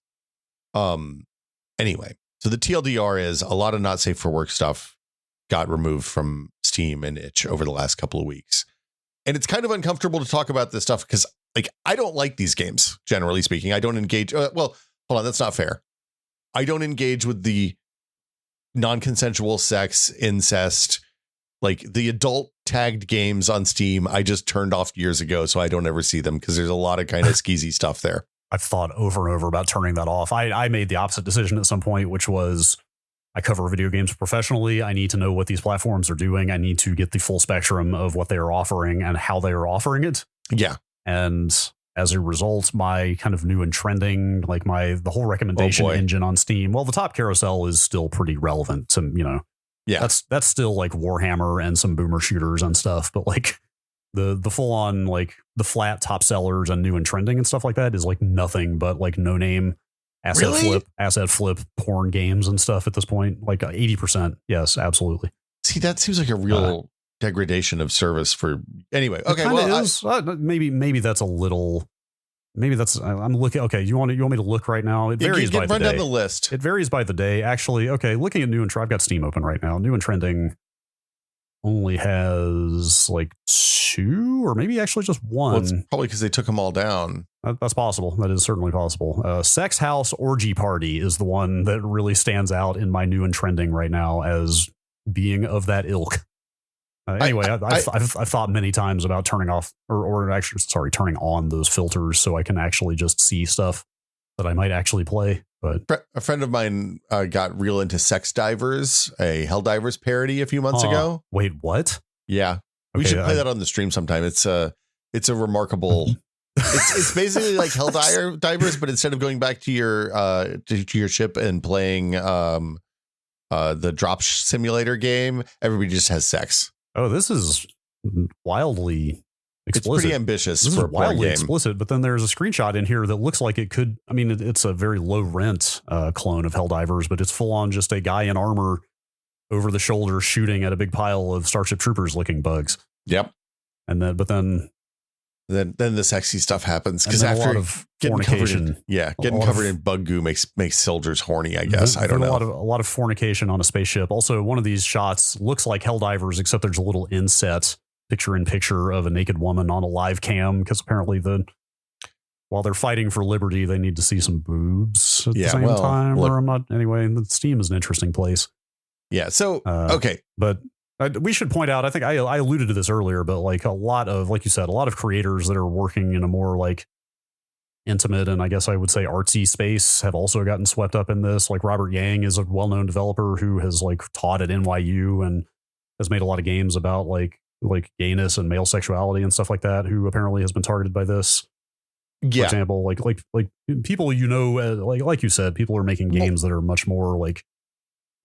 A: Anyway, so the TLDR is a lot of not safe for work stuff got removed from Steam and Itch over the last couple of weeks. And it's kind of uncomfortable to talk about this stuff because like, I don't like these games, generally speaking. I don't engage. Well, hold on. That's not fair. I don't engage with the non-consensual sex, incest, like the adult tagged games on Steam. I just turned off years ago, so I don't ever see them because there's a lot of kind of skeezy stuff there.
B: I've thought over and over about turning that off. I made the opposite decision at some point, which was I cover video games professionally. I need to know what these platforms are doing. I need to get the full spectrum of what they are offering and how they are offering it.
A: Yeah.
B: And as a result, my kind of new and trending, like the whole recommendation engine on Steam, well, the top carousel is still pretty relevant to,
A: yeah,
B: that's still like Warhammer and some boomer shooters and stuff. But like the full on, like the flat top sellers and new and trending and stuff like that is like nothing but like no name asset flip porn games and stuff at this point. Like 80%. Yes, absolutely.
A: See, that seems like a real degradation of service for anyway. Okay. Well,
B: maybe that's a little, maybe that's, I'm looking. Okay. You want me to look right now? It varies by the day.
A: Run down the list.
B: It varies by the day. Actually. Okay. Looking at new and I've got Steam open right now. New and trending only has like 2 or maybe actually just 1.
A: Well, it's probably because they took them all down.
B: That's possible. That is certainly possible. Sex House Orgy Party is the one that really stands out in my new and trending right now as being of that ilk. Anyway, I've thought many times about turning off turning on those filters so I can actually just see stuff that I might actually play. But
A: a friend of mine got real into Sex Divers, a Helldivers parody a few months ago.
B: Wait, what?
A: Yeah, we should play that on the stream sometime. It's a remarkable. it's basically like Helldivers, but instead of going back to your ship and playing the drop simulator game, everybody just has sex.
B: Oh, this is wildly explicit.
A: It's pretty ambitious.
B: This is wildly explicit, but then there's a screenshot in here that looks like it could. I mean, it's a very low rent clone of Helldivers, but it's full on just a guy in armor over the shoulder shooting at a big pile of Starship Troopers looking bugs.
A: Yep.
B: And then
A: the sexy stuff happens because
B: after a lot of fornication,
A: getting covered in bug goo makes soldiers horny. I guess I don't know.
B: A lot of fornication on a spaceship. Also, one of these shots looks like Helldivers, except there's a little inset picture in picture of a naked woman on a live cam because apparently while they're fighting for liberty, they need to see some boobs at the same time. Or I'm not anyway. The Steam is an interesting place.
A: Yeah. So okay,
B: but. We should point out, I think I alluded to this earlier, but like a lot of, like you said, a lot of creators that are working in a more like intimate and I guess I would say artsy space have also gotten swept up in this. Like Robert Yang is a well-known developer who has like taught at NYU and has made a lot of games about like gayness and male sexuality and stuff like that, who apparently has been targeted by this.
A: Yeah.
B: For example, like people, like you said, people are making games that are much more like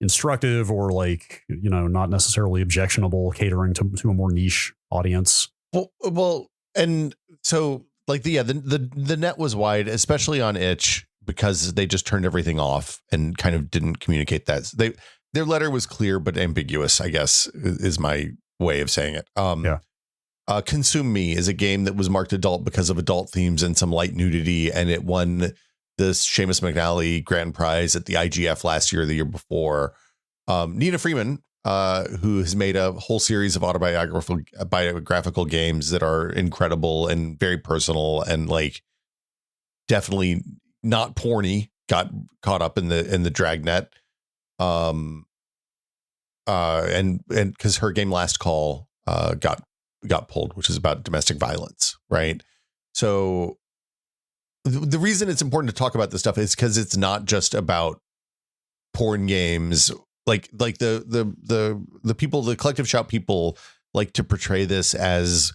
B: instructive or like, not necessarily objectionable, catering to a more niche audience.
A: Well, and so like the net was wide, especially on itch, because they just turned everything off and kind of didn't communicate that. Their letter was clear but ambiguous, I guess is my way of saying it. Consume Me is a game that was marked adult because of adult themes and some light nudity, and it won the Seamus McNally grand prize at the IGF last year or the year before. Nina Freeman, who has made a whole series of autobiographical games that are incredible and very personal and like definitely not porny, got caught up in the dragnet. And because her game Last Call got pulled, which is about domestic violence, right? So the reason it's important to talk about this stuff is because it's not just about porn games. Like the people, the Collective Shout people like to portray this as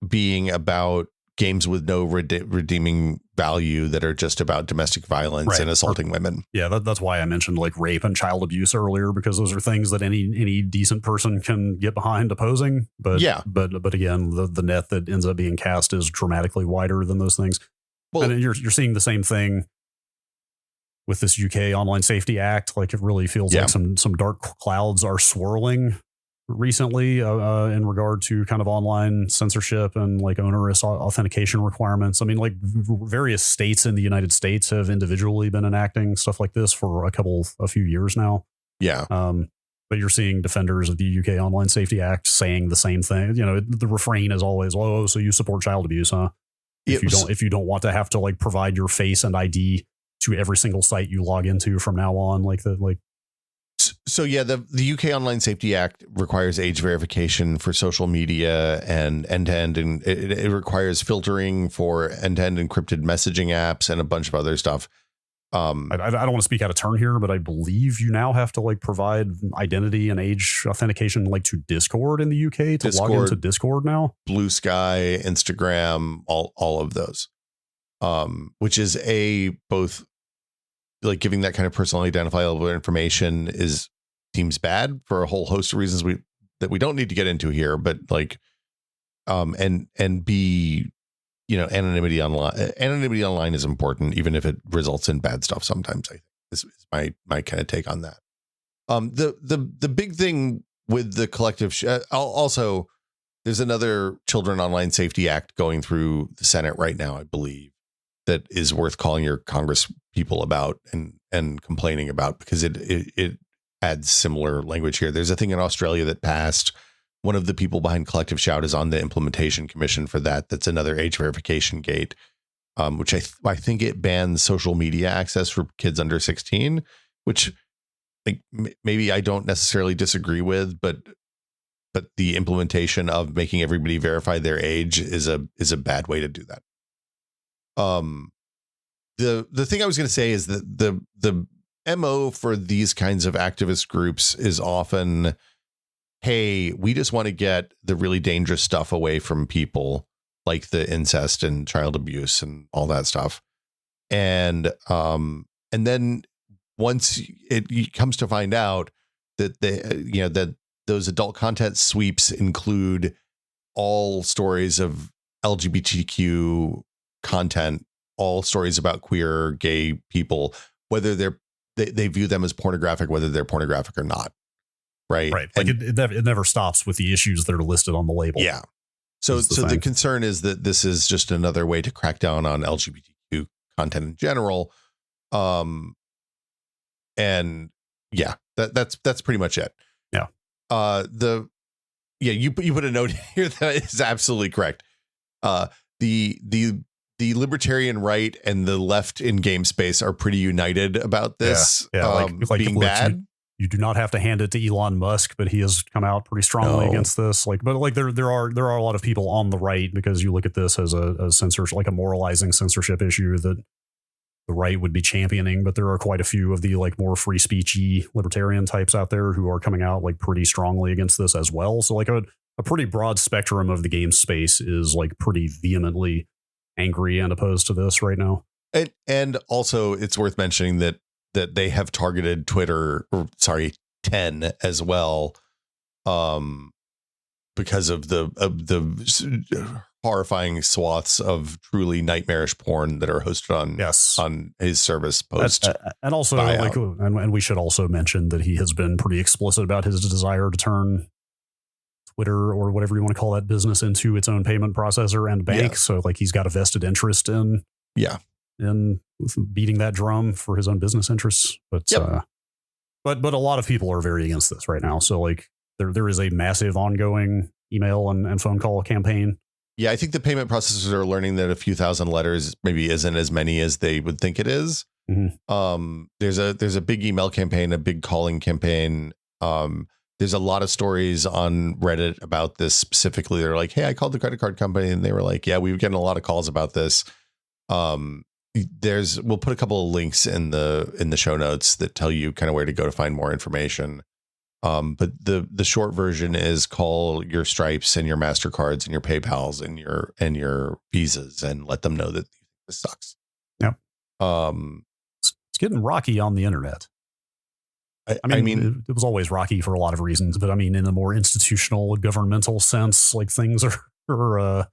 A: being about games with no redeeming value that are just about domestic violence and assaulting women. Yeah,
B: that's why I mentioned like rape and child abuse earlier, because those are things that any decent person can get behind opposing. But but again, the net that ends up being cast is dramatically wider than those things. Well, and you're seeing the same thing with this UK Online Safety Act. Like it really feels like some dark clouds are swirling recently in regard to kind of online censorship and like onerous authentication requirements. I mean, like various states in the United States have individually been enacting stuff like this for a few years now.
A: Yeah.
B: But you're seeing defenders of the UK Online Safety Act saying the same thing. You know, the refrain is always, "Oh, so you support child abuse, huh?" if you don't want to have to like provide your face and ID to every single site you log into from now on,
A: So yeah, the UK Online Safety Act requires age verification for social media and end-to-end, and it requires filtering for end-to-end encrypted messaging apps and a bunch of other stuff.
B: I don't want to speak out of turn here, but I believe you now have to like provide identity and age authentication like to Discord in the UK to log into Discord now.
A: Blue Sky, Instagram, all of those, which is both like giving that kind of personally identifiable information seems bad for a whole host of reasons that we don't need to get into here, but like, and B, anonymity online is important, even if it results in bad stuff sometimes. I think this is my kind of take on that. The big thing with the collective, also, there's another Children Online Safety Act going through the Senate right now, I believe, that is worth calling your Congress people about and complaining about, because it adds similar language here. There's a thing in Australia that passed. One of the people behind Collective Shout is on the implementation commission for that. That's another age verification gate, which I think it bans social media access for kids under 16, which like maybe I don't necessarily disagree with, but the implementation of making everybody verify their age is a bad way to do that. The thing I was going to say is that the MO for these kinds of activist groups is often, hey, we just want to get the really dangerous stuff away from people, like the incest and child abuse and all that stuff. And then once it comes to find out that that those adult content sweeps include all stories of LGBTQ content, all stories about queer, gay people, whether they view them as pornographic, whether they're pornographic or not. Right.
B: Like it never stops with the issues that are listed on the label.
A: Yeah. So the concern is that this is just another way to crack down on LGBTQ content in general. And yeah, that's pretty much it.
B: Yeah.
A: You put a note here that is absolutely correct. The libertarian right and the left in game space are pretty united about this. Being bad.
B: You do not have to hand it to Elon Musk, but he has come out pretty strongly against this. There are a lot of people on the right, because you look at this as a censorship, like a moralizing censorship issue that the right would be championing. But there are quite a few of the like more free speechy libertarian types out there who are coming out like pretty strongly against this as well. So like a pretty broad spectrum of the game space is like pretty vehemently angry and opposed to this right now.
A: And also it's worth mentioning that they have targeted 10 as well, because of the horrifying swaths of truly nightmarish porn that are hosted on his service post.
B: And also and we should also mention that he has been pretty explicit about his desire to turn Twitter, or whatever you want to call that business, into its own payment processor and bank. Yeah. So like he's got a vested interest in beating that drum for his own business interests. But but a lot of people are very against this right now. So like there is a massive ongoing email and phone call campaign.
A: Yeah, I think the payment processors are learning that a few thousand letters maybe isn't as many as they would think it is. Mm-hmm. There's a big email campaign, a big calling campaign. There's a lot of stories on Reddit about this specifically. They're like, hey, I called the credit card company, and they were like, yeah, we were getting a lot of calls about this. We'll put a couple of links in the show notes that tell you kind of where to go to find more information. But the short version is call your Stripes and your MasterCards and your PayPals and your Visas and let them know that this sucks.
B: Yep. It's getting rocky on the internet. I mean, it was always rocky for a lot of reasons, but I mean, in a more institutional, governmental sense, like things are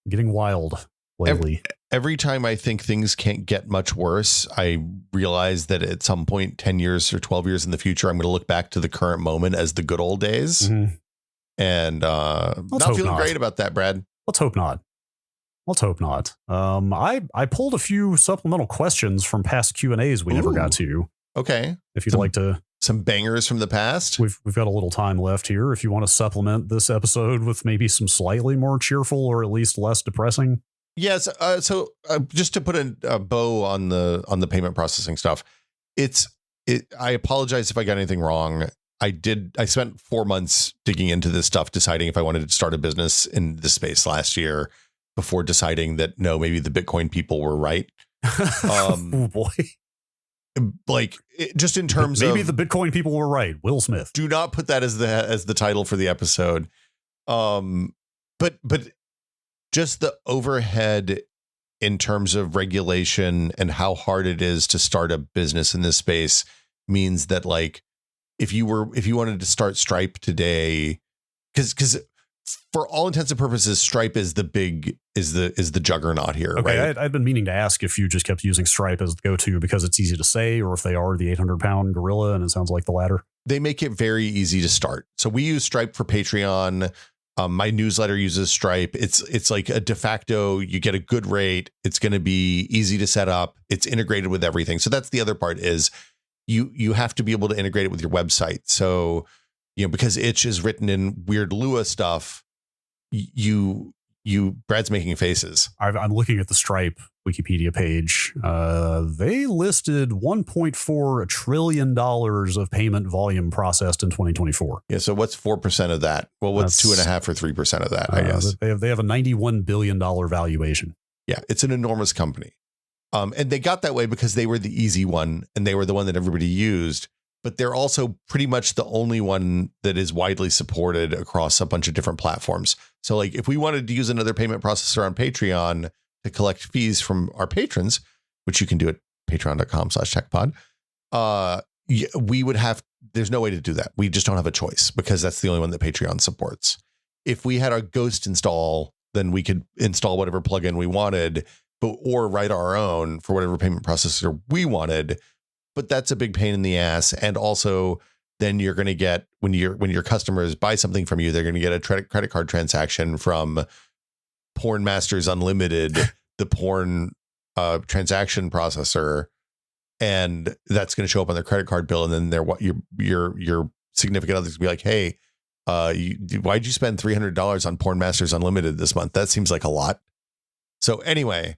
B: getting wild lately.
A: Every time I think things can't get much worse, I realize that at some point, 10 years or 12 years in the future, I'm going to look back to the current moment as the good old days. Mm-hmm. And not feeling great about that, Brad.
B: Let's hope not. I pulled a few supplemental questions from past Q&As we never got to.
A: Okay.
B: If you'd like to.
A: Some bangers from the past.
B: We've got a little time left here. If you want to supplement this episode with maybe some slightly more cheerful or at least less depressing.
A: Yes. So just to put a bow on the payment processing stuff, I apologize if I got anything wrong. I spent 4 months digging into this stuff, deciding if I wanted to start a business in this space last year before deciding that no, maybe the Bitcoin people were right.
B: Oh boy.
A: Just in terms
B: maybe
A: of
B: the Bitcoin people were right. Will Smith.
A: Do not put that as the title for the episode. But just the overhead in terms of regulation and how hard it is to start a business in this space means that like if you wanted to start Stripe today, because for all intents and purposes, Stripe is the juggernaut here.
B: Okay,
A: right?
B: I'd been meaning to ask if you just kept using Stripe as the go-to because it's easy to say, or if they are the 800-pound gorilla, and it sounds like the latter.
A: They make it very easy to start. So we use Stripe for Patreon. My newsletter uses Stripe. It's like a de facto. You get a good rate. It's going to be easy to set up. It's integrated with everything. So that's the other part is you have to be able to integrate it with your website. So, because Itch is written in weird Lua stuff, Brad's making faces.
B: I'm looking at the Stripe Wikipedia page. They listed $1.4 trillion of payment volume processed in 2024.
A: Yeah. So what's 4% of that? Well, what's 2.5 or 3% of that? I guess
B: they have a $91 billion valuation.
A: Yeah, it's an enormous company. And they got that way because they were the easy one and they were the one that everybody used. But they're also pretty much the only one that is widely supported across a bunch of different platforms. So like if we wanted to use another payment processor on Patreon to collect fees from our patrons, which you can do at patreon.com/techpod, we would have, there's no way to do that. We just don't have a choice because that's the only one that Patreon supports. If we had a Ghost install, then we could install whatever plugin we wanted, or write our own for whatever payment processor we wanted. But that's a big pain in the ass. And also then you're going to get, when your customers buy something from you, they're going to get a credit card transaction from Porn Masters Unlimited, the porn transaction processor. And that's going to show up on their credit card bill. And then your significant other's going to be like, hey, why'd you spend $300 on Porn Masters Unlimited this month? That seems like a lot. So anyway,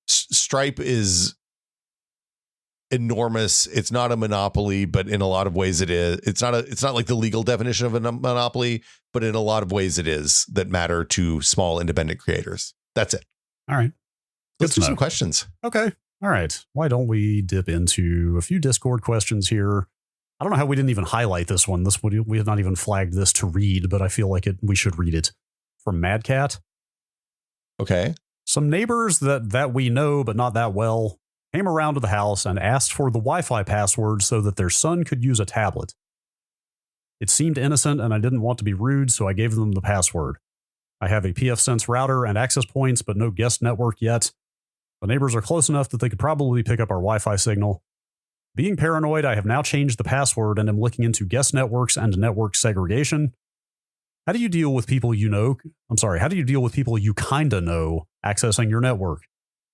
A: Stripe is enormous. It's not a monopoly, but in a lot of ways it is. It's not like the legal definition of a monopoly, but in a lot of ways it is, that matter to small independent creators. That's it.
B: All right.
A: Let's do some questions.
B: Okay. All right. Why don't we dip into a few Discord questions here? I don't know how we didn't even highlight this one. We have not even flagged this to read, but I feel like we should read it. From Mad Cat.
A: Okay.
B: Some neighbors that we know, but not that well, came around to the house and asked for the Wi-Fi password so that their son could use a tablet. It seemed innocent and I didn't want to be rude, so I gave them the password. I have a pfSense router and access points, but no guest network yet. The neighbors are close enough that they could probably pick up our Wi-Fi signal. Being paranoid, I have now changed the password and am looking into guest networks and network segregation. How do you deal with people how do you deal with people you kinda know accessing your network?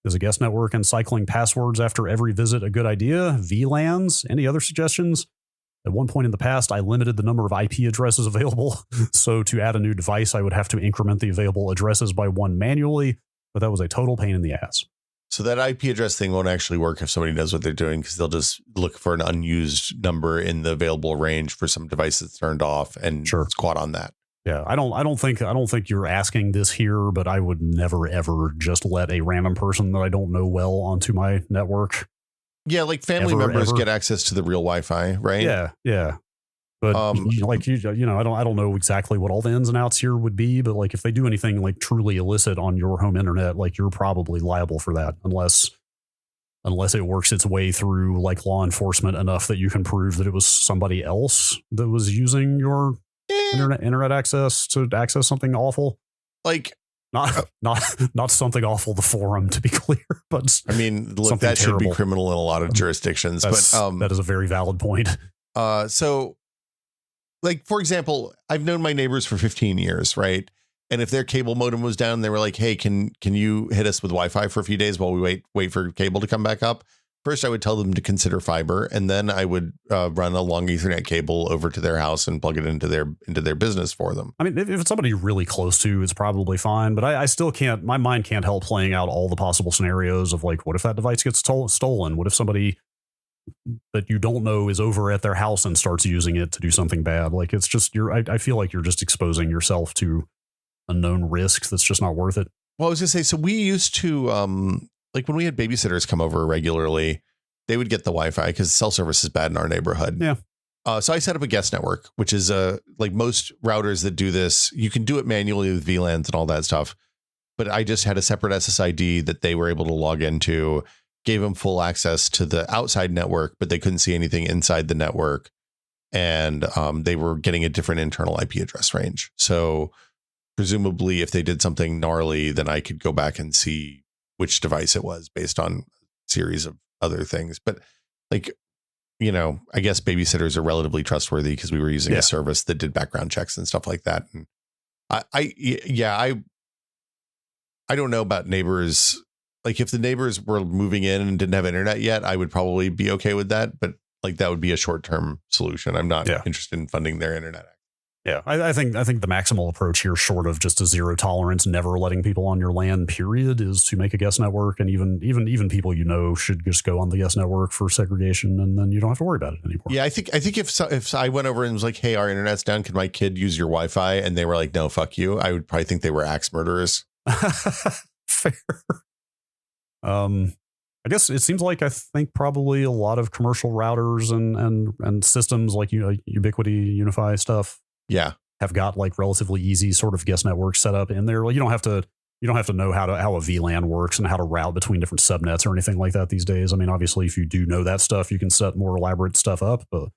B: Is a guest network and cycling passwords after every visit a good idea? VLANs? Any other suggestions? At one point in the past, I limited the number of IP addresses available. So to add a new device, I would have to increment the available addresses by one manually, but that was a total pain in the ass.
A: So that IP address thing won't actually work if somebody knows what they're doing, because they'll just look for an unused number in the available range for some device that's turned off and squat on that.
B: Yeah, I don't think you're asking this here, but I would never ever just let a random person that I don't know well onto my network.
A: Yeah, like family members get access to the real Wi-Fi, right?
B: Yeah. But I don't know exactly what all the ins and outs here would be, but like if they do anything like truly illicit on your home internet, like you're probably liable for that, unless it works its way through like law enforcement enough that you can prove that it was somebody else that was using your internet access to access something awful.
A: Like
B: not something awful, the forum, to be clear, but
A: I mean, look, that should be criminal in a lot of jurisdictions. But
B: that is a very valid point.
A: So like, for example, I've known my neighbors for 15 years, right? And if their cable modem was down, they were like, hey, can you hit us with Wi-Fi for a few days while we wait for cable to come back up? first I would tell them to consider fiber, and then I would run a long Ethernet cable over to their house and plug it into their business for them.
B: I mean, if it's somebody really close to, it's probably fine, but I still can't, my mind can't help playing out all the possible scenarios of like, what if that device gets stolen? What if somebody that you don't know is over at their house and starts using it to do something bad? Like, it's just, I feel like you're just exposing yourself to a known risk that's just not worth it.
A: Well, I was gonna say, so we used to, like when we had babysitters come over regularly, they would get the Wi-Fi because cell service is bad in our neighborhood.
B: Yeah.
A: So I set up a guest network, which is like most routers that do this, you can do it manually with VLANs and all that stuff. But I just had a separate SSID that they were able to log into, gave them full access to the outside network, but they couldn't see anything inside the network. And they were getting a different internal IP address range. So presumably if they did something gnarly, then I could go back and see which device it was based on a series of other things. But like, you know, I guess babysitters are relatively trustworthy because we were using a service that did background checks and stuff like that. And I don't know about neighbors. Like if the neighbors were moving in and didn't have internet yet, I would probably be okay with that. But like that would be a short-term solution. I'm not interested in funding their internet.
B: Yeah, I think the maximal approach here, short of just a zero tolerance, never letting people on your land, period, is to make a guest network. And even people you know should just go on the guest network for segregation, and then you don't have to worry about it anymore.
A: Yeah, I think if I went over and was like, hey, our internet's down, can my kid use your Wi-Fi? And they were like, no, fuck you, I would probably think they were axe murderers.
B: Fair. I guess it seems like I think probably a lot of commercial routers and systems like Ubiquiti, Unify stuff.
A: Yeah,
B: have got like relatively easy sort of guest network set up in there. Like you don't have to know how a VLAN works and how to route between different subnets or anything like that these days. I mean, obviously, if you do know that stuff, you can set more elaborate stuff up. But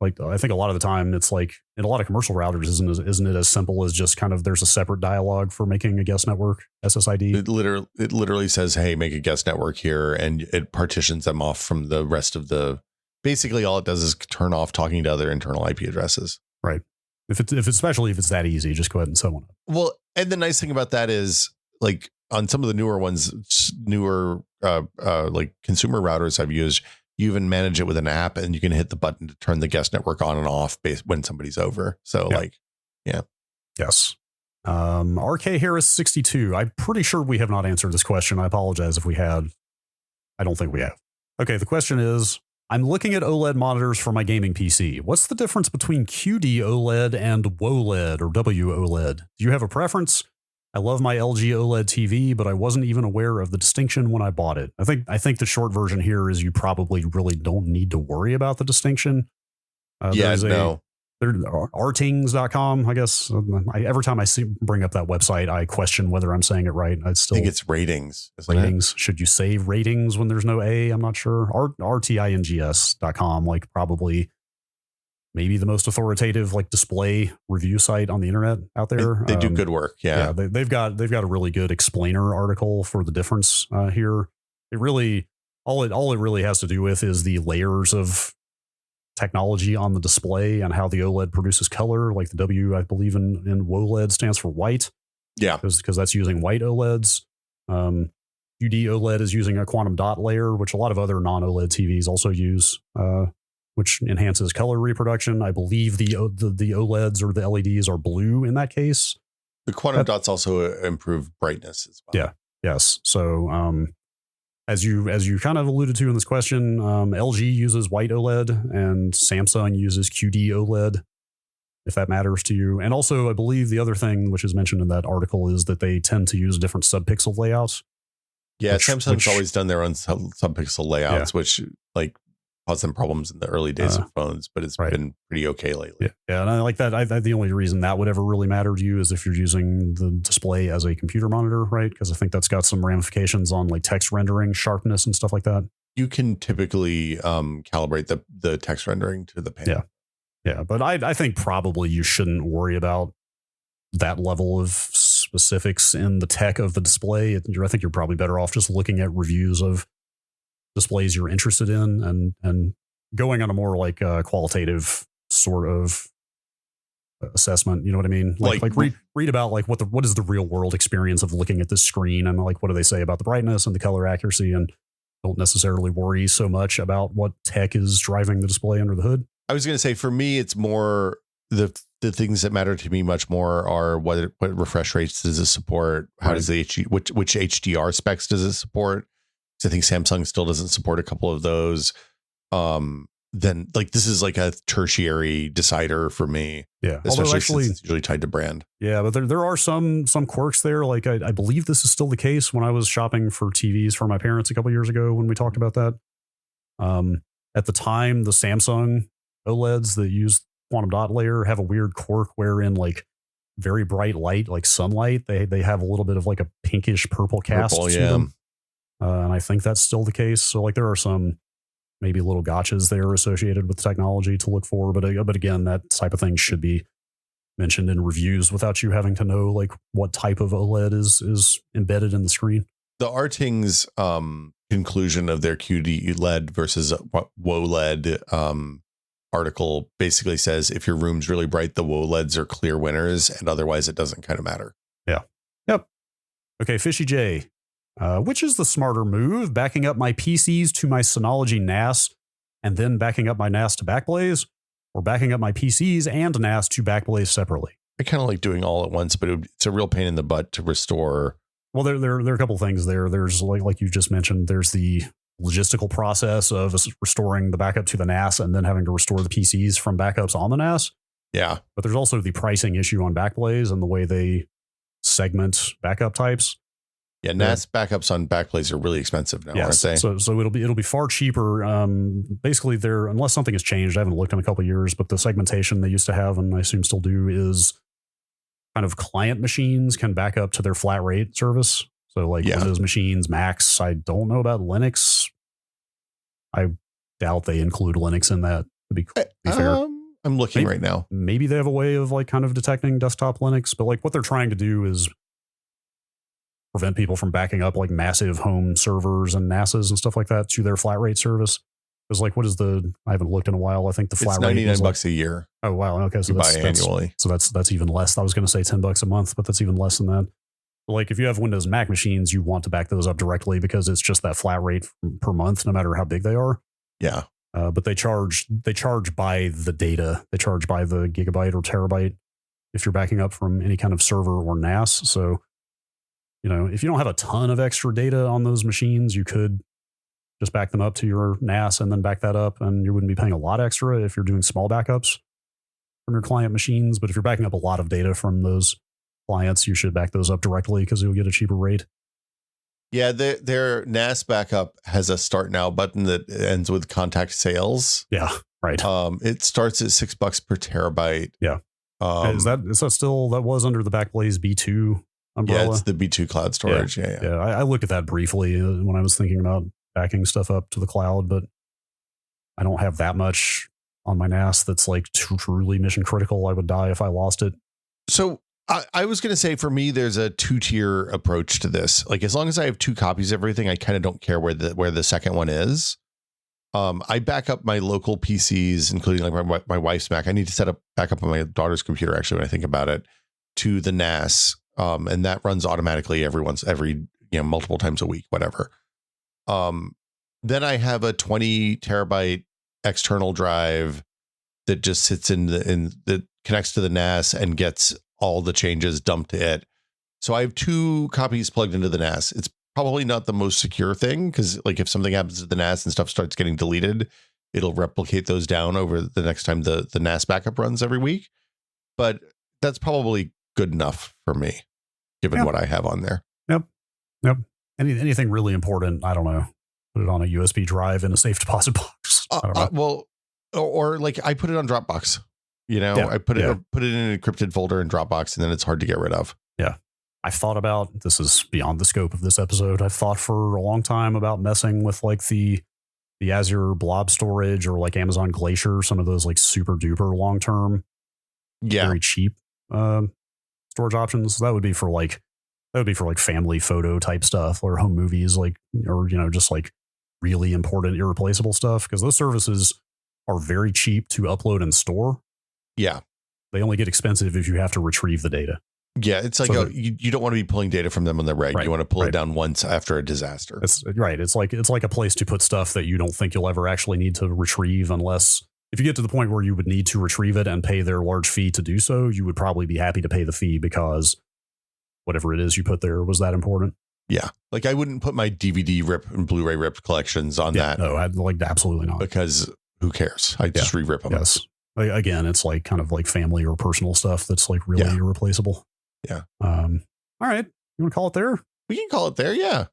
B: like I think a lot of the time, it's like in a lot of commercial routers, isn't it as simple as just kind of there's a separate dialogue for making a guest network SSID?
A: It literally says, hey, make a guest network here, and it partitions them off from the rest of the. Basically, all it does is turn off talking to other internal IP addresses.
B: Right. Especially if it's that easy, just go ahead and set one up.
A: Well, and the nice thing about that is like on some of the newer ones, like consumer routers I've used, you even manage it with an app and you can hit the button to turn the guest network on and off when somebody's over. So
B: Yes. RK Harris 62. I'm pretty sure we have not answered this question. I apologize if we had. I don't think we have. Okay. The question is, I'm looking at OLED monitors for my gaming PC. What's the difference between QD OLED and WOLED or WOLED? Do you have a preference? I love my LG OLED TV, but I wasn't even aware of the distinction when I bought it. I think the short version here is you probably really don't need to worry about the distinction. Rtings.com, I guess. Every time I bring up that website, I question whether I'm saying it right. I think
A: it's ratings.
B: Ratings. Should you say ratings when there's no A? I'm not sure. Rtings.com, like probably maybe the most authoritative like display review site on the internet out there.
A: They do good work. Yeah.
B: They've got a really good explainer article for the difference here. It really all it really has to do with is the layers of technology on the display and how the OLED produces color. Like the W, I believe in WOLED stands for white.
A: Yeah,
B: because that's using white OLEDs. QD OLED is using a quantum dot layer, which a lot of other non-OLED TVs also use, which enhances color reproduction. I believe the OLEDs or the LEDs are blue in that case.
A: The quantum dots also improve brightness as well.
B: Yeah. Yes. So, as you kind of alluded to in this question, LG uses white OLED and Samsung uses QD OLED, if that matters to you. And also, I believe the other thing which is mentioned in that article is that they tend to use different subpixel layouts.
A: Yeah, Samsung's always done their own subpixel layouts, which like caused them problems in the early days of phones, but it's been pretty okay lately.
B: Yeah, and I like that. The only reason that would ever really matter to you is if you're using the display as a computer monitor, right? Because I think that's got some ramifications on like text rendering, sharpness, and stuff like that.
A: You can typically calibrate the text rendering to the panel.
B: Yeah, but I think probably you shouldn't worry about that level of specifics in the tech of the display. I think you're probably better off just looking at reviews of displays you're interested in and going on a more like qualitative sort of assessment. You know what I mean? Like read about like what is the real world experience of looking at this screen and like what do they say about the brightness and the color accuracy and don't necessarily worry so much about what tech is driving the display under the hood.
A: I was going to say, for me, it's more the things that matter to me much more are what refresh rates does it support? How does the which HDR specs does it support? Because I think Samsung still doesn't support a couple of those. Then like this is like a tertiary decider for me.
B: Yeah,
A: especially since it's usually tied to brand.
B: Yeah, but there are some quirks there. Like I believe this is still the case when I was shopping for TVs for my parents a couple years ago when we talked about that. At the time, the Samsung OLEDs that use quantum dot layer have a weird quirk wherein like very bright light, like sunlight, they have a little bit of like a pinkish purple cast to them. And I think that's still the case. So like there are some maybe little gotchas there associated with technology to look for. But again, that type of thing should be mentioned in reviews without you having to know like what type of OLED is embedded in the screen.
A: The Arting's conclusion of their QD-LED versus WOLED article basically says if your room's really bright, the WOLEDs are clear winners, and otherwise it doesn't kind of matter.
B: Yeah. Yep. Okay, Fishy J. Which is the smarter move, backing up my PCs to my Synology NAS and then backing up my NAS to Backblaze, or backing up my PCs and NAS to Backblaze separately?
A: I kind of like doing all at once, but it's a real pain in the butt to restore.
B: Well, there are a couple of things there. There's like you just mentioned, there's the logistical process of restoring the backup to the NAS and then having to restore the PCs from backups on the NAS.
A: Yeah.
B: But there's also the pricing issue on Backblaze and the way they segment backup types.
A: Yeah, NAS backups on Backblaze are really expensive now, aren't they?
B: So it'll be far cheaper. Basically, unless something has changed, I haven't looked in a couple of years, but the segmentation they used to have, and I assume still do, is kind of client machines can back up to their flat rate service. So like Windows machines, Macs. I don't know about Linux. I doubt they include Linux in that. To be fair,
A: I'm looking right now.
B: Maybe they have a way of like kind of detecting desktop Linux, but like what they're trying to do is prevent people from backing up like massive home servers and NASs and stuff like that to their flat rate service. Because like, I haven't looked in a while. I think the flat rate is
A: $99 a year.
B: Oh, wow. Okay. So
A: that's annually.
B: So that's even less. I was going to say $10 a month, but that's even less than that. But like if you have Windows and Mac machines, you want to back those up directly because it's just that flat rate per month, no matter how big they are.
A: Yeah.
B: But they charge by the data. They charge by the gigabyte or terabyte if you're backing up from any kind of server or NAS. So, if you don't have a ton of extra data on those machines, you could just back them up to your NAS and then back that up, and you wouldn't be paying a lot extra if you're doing small backups from your client machines. But if you're backing up a lot of data from those clients, you should back those up directly because you'll get a cheaper rate.
A: Yeah, their NAS backup has a start now button that ends with contact sales.
B: Yeah, right.
A: It starts at $6 per terabyte.
B: Yeah. Is that still, that was under the Backblaze B2 umbrella?
A: Yeah, it's the B2 cloud storage. Yeah.
B: I looked at that briefly when I was thinking about backing stuff up to the cloud, but I don't have that much on my NAS that's like truly mission critical. I would die if I lost it. So
A: I was going to say, for me, there's a 2-tier approach to this. Like, as long as I have 2 copies of everything, I kind of don't care where the second one is. I back up my local PCs, including like my wife's Mac. I need to set up backup on my daughter's computer, actually, when I think about it, to the NAS. And that runs automatically every multiple times a week, whatever. Then I have a 20 terabyte external drive that just sits that connects to the NAS and gets all the changes dumped to it. So I have 2 copies plugged into the NAS. It's probably not the most secure thing because like if something happens to the NAS and stuff starts getting deleted, it'll replicate those down over the next time the NAS backup runs every week. But that's probably good enough for me, given what I have on there.
B: Yep. Anything really important, I don't know, put it on a USB drive in a safe deposit box.
A: Or like I put it on Dropbox. I put it in an encrypted folder in Dropbox, and then it's hard to get rid of.
B: Yeah. I've thought about, this is beyond the scope of this episode, I've thought for a long time about messing with like the Azure Blob Storage or like Amazon Glacier, some of those like super duper long-term, very cheap storage options. That would be for like family photo type stuff or home movies, or just like really important irreplaceable stuff, because those services are very cheap to upload and store.
A: Yeah.
B: They only get expensive if you have to retrieve the data.
A: Yeah, it's like
B: So
A: you don't want to be pulling data from them on the reg.
B: Right,
A: You want to pull
B: right.
A: it down once after a disaster.
B: It's right. It's like a place to put stuff that you don't think you'll ever actually need to retrieve, unless if you get to the point where you would need to retrieve it and pay their large fee to do so, you would probably be happy to pay the fee because whatever it is you put there was that important.
A: Yeah, like I wouldn't put my DVD rip and Blu-ray rip collections on that.
B: No, I'd like absolutely not.
A: Because who cares? I just re-rip them.
B: Yes. Again, it's like kind of like family or personal stuff that's like really irreplaceable.
A: Yeah.
B: All right. You want to call it there?
A: We can call it there. Yeah.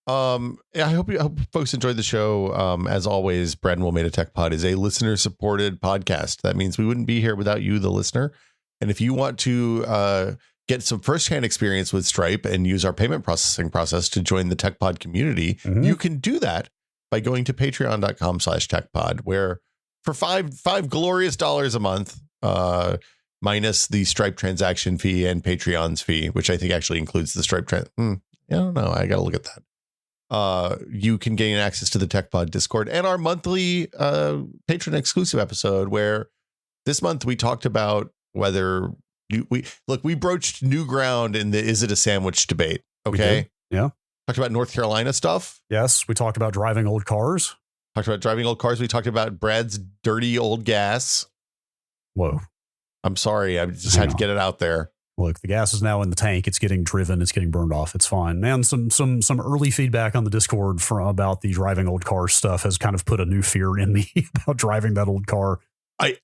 A: I hope folks enjoyed the show. As always, Brad and Will Made a Tech Pod is a listener supported podcast. That means we wouldn't be here without you, the listener. And if you want to get some firsthand experience with Stripe and use our payment processing process to join the Tech Pod community, you can do that by going to patreon.com/techpod, where for five glorious dollars a month, minus the Stripe transaction fee and Patreon's fee, which I think actually includes the Stripe. I don't know. I got to look at that. You can gain access to the TechPod Discord and our monthly patron exclusive episode, where this month we talked about whether we broached new ground in the is it a sandwich debate. Okay.
B: Yeah.
A: Talked about North Carolina stuff.
B: Yes. We talked about driving old cars.
A: Talked about driving old cars. We talked about Brad's dirty old gas.
B: Whoa.
A: I'm sorry. I just had to get it out there.
B: Look, the gas is now in the tank. It's getting driven. It's getting burned off. It's fine. Man, some early feedback on the Discord about the driving old car stuff has kind of put a new fear in me about driving that old car.
A: I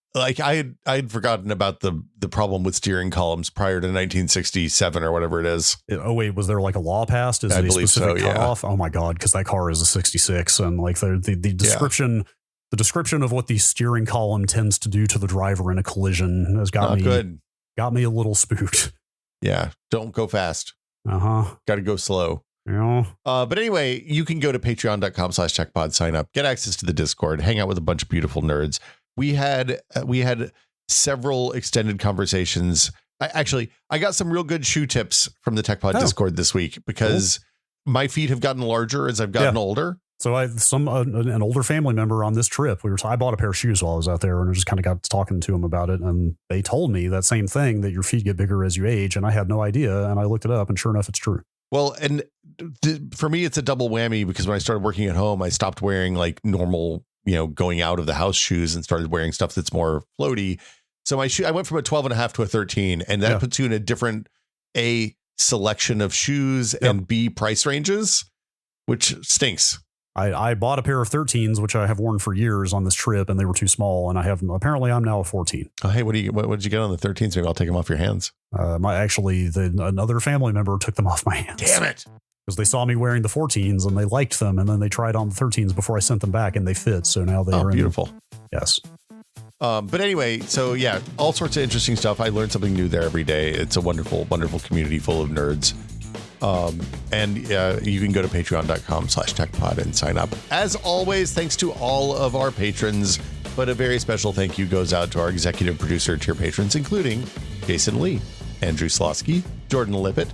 A: had forgotten about the problem with steering columns prior to 1967 or whatever it is.
B: Oh wait, was there like a law passed? Is
A: I
B: it a
A: believe
B: specific
A: so, yeah.
B: cutoff? Oh my god, because that car is a 66, and like the description, the description of what the steering column tends to do to the driver in a collision has got me a little spooked.
A: Yeah, don't go fast.
B: Got
A: to go slow.
B: Yeah.
A: But anyway, you can go to patreon.com/techpod, sign up, get access to the Discord, hang out with a bunch of beautiful nerds. We had several extended conversations. I got some real good shoe tips from the TechPod Discord this week because my feet have gotten larger as I've gotten older.
B: So an older family member on this trip, I bought a pair of shoes while I was out there, and I just kind of got talking to them about it, and they told me that same thing, that your feet get bigger as you age, and I had no idea, and I looked it up, and sure enough, it's true.
A: Well, and for me, it's a double whammy because when I started working at home, I stopped wearing like normal, going out of the house shoes and started wearing stuff that's more floaty. So I went from a 12.5 to a 13, and that puts you in a different selection of shoes and B price ranges, which stinks.
B: I bought a pair of 13s, which I have worn for years on this trip, and they were too small. And I'm now a 14.
A: Oh, hey, what did you get on the 13s? Maybe I'll take them off your hands.
B: Another family member took them off my hands.
A: Damn it.
B: Because they saw me wearing the 14s and they liked them, and then they tried on the 13s before I sent them back, and they fit. So now they are
A: beautiful.
B: Yes.
A: But anyway, so yeah, all sorts of interesting stuff. I learned something new there every day. It's a wonderful, wonderful community full of nerds. And you can go to patreon.com/techpod and sign up. As always, thanks to all of our patrons, but a very special thank you goes out to our executive producer tier patrons, including Jason Lee, Andrew Slosky, Jordan Lippett,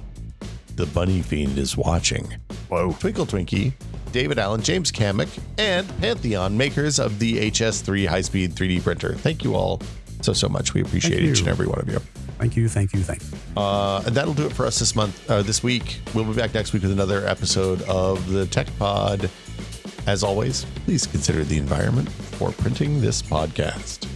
A: The Bunny Fiend is Watching, Twinkle Twinkie, David Allen, James Kamek, and Pantheon, makers of the HS3 high-speed 3D printer. Thank you all so much. We appreciate each and every one of you.
B: Thank you.
A: And that'll do it for us this week. We'll be back next week with another episode of the Tech Pod. As always, please consider the environment before printing this podcast.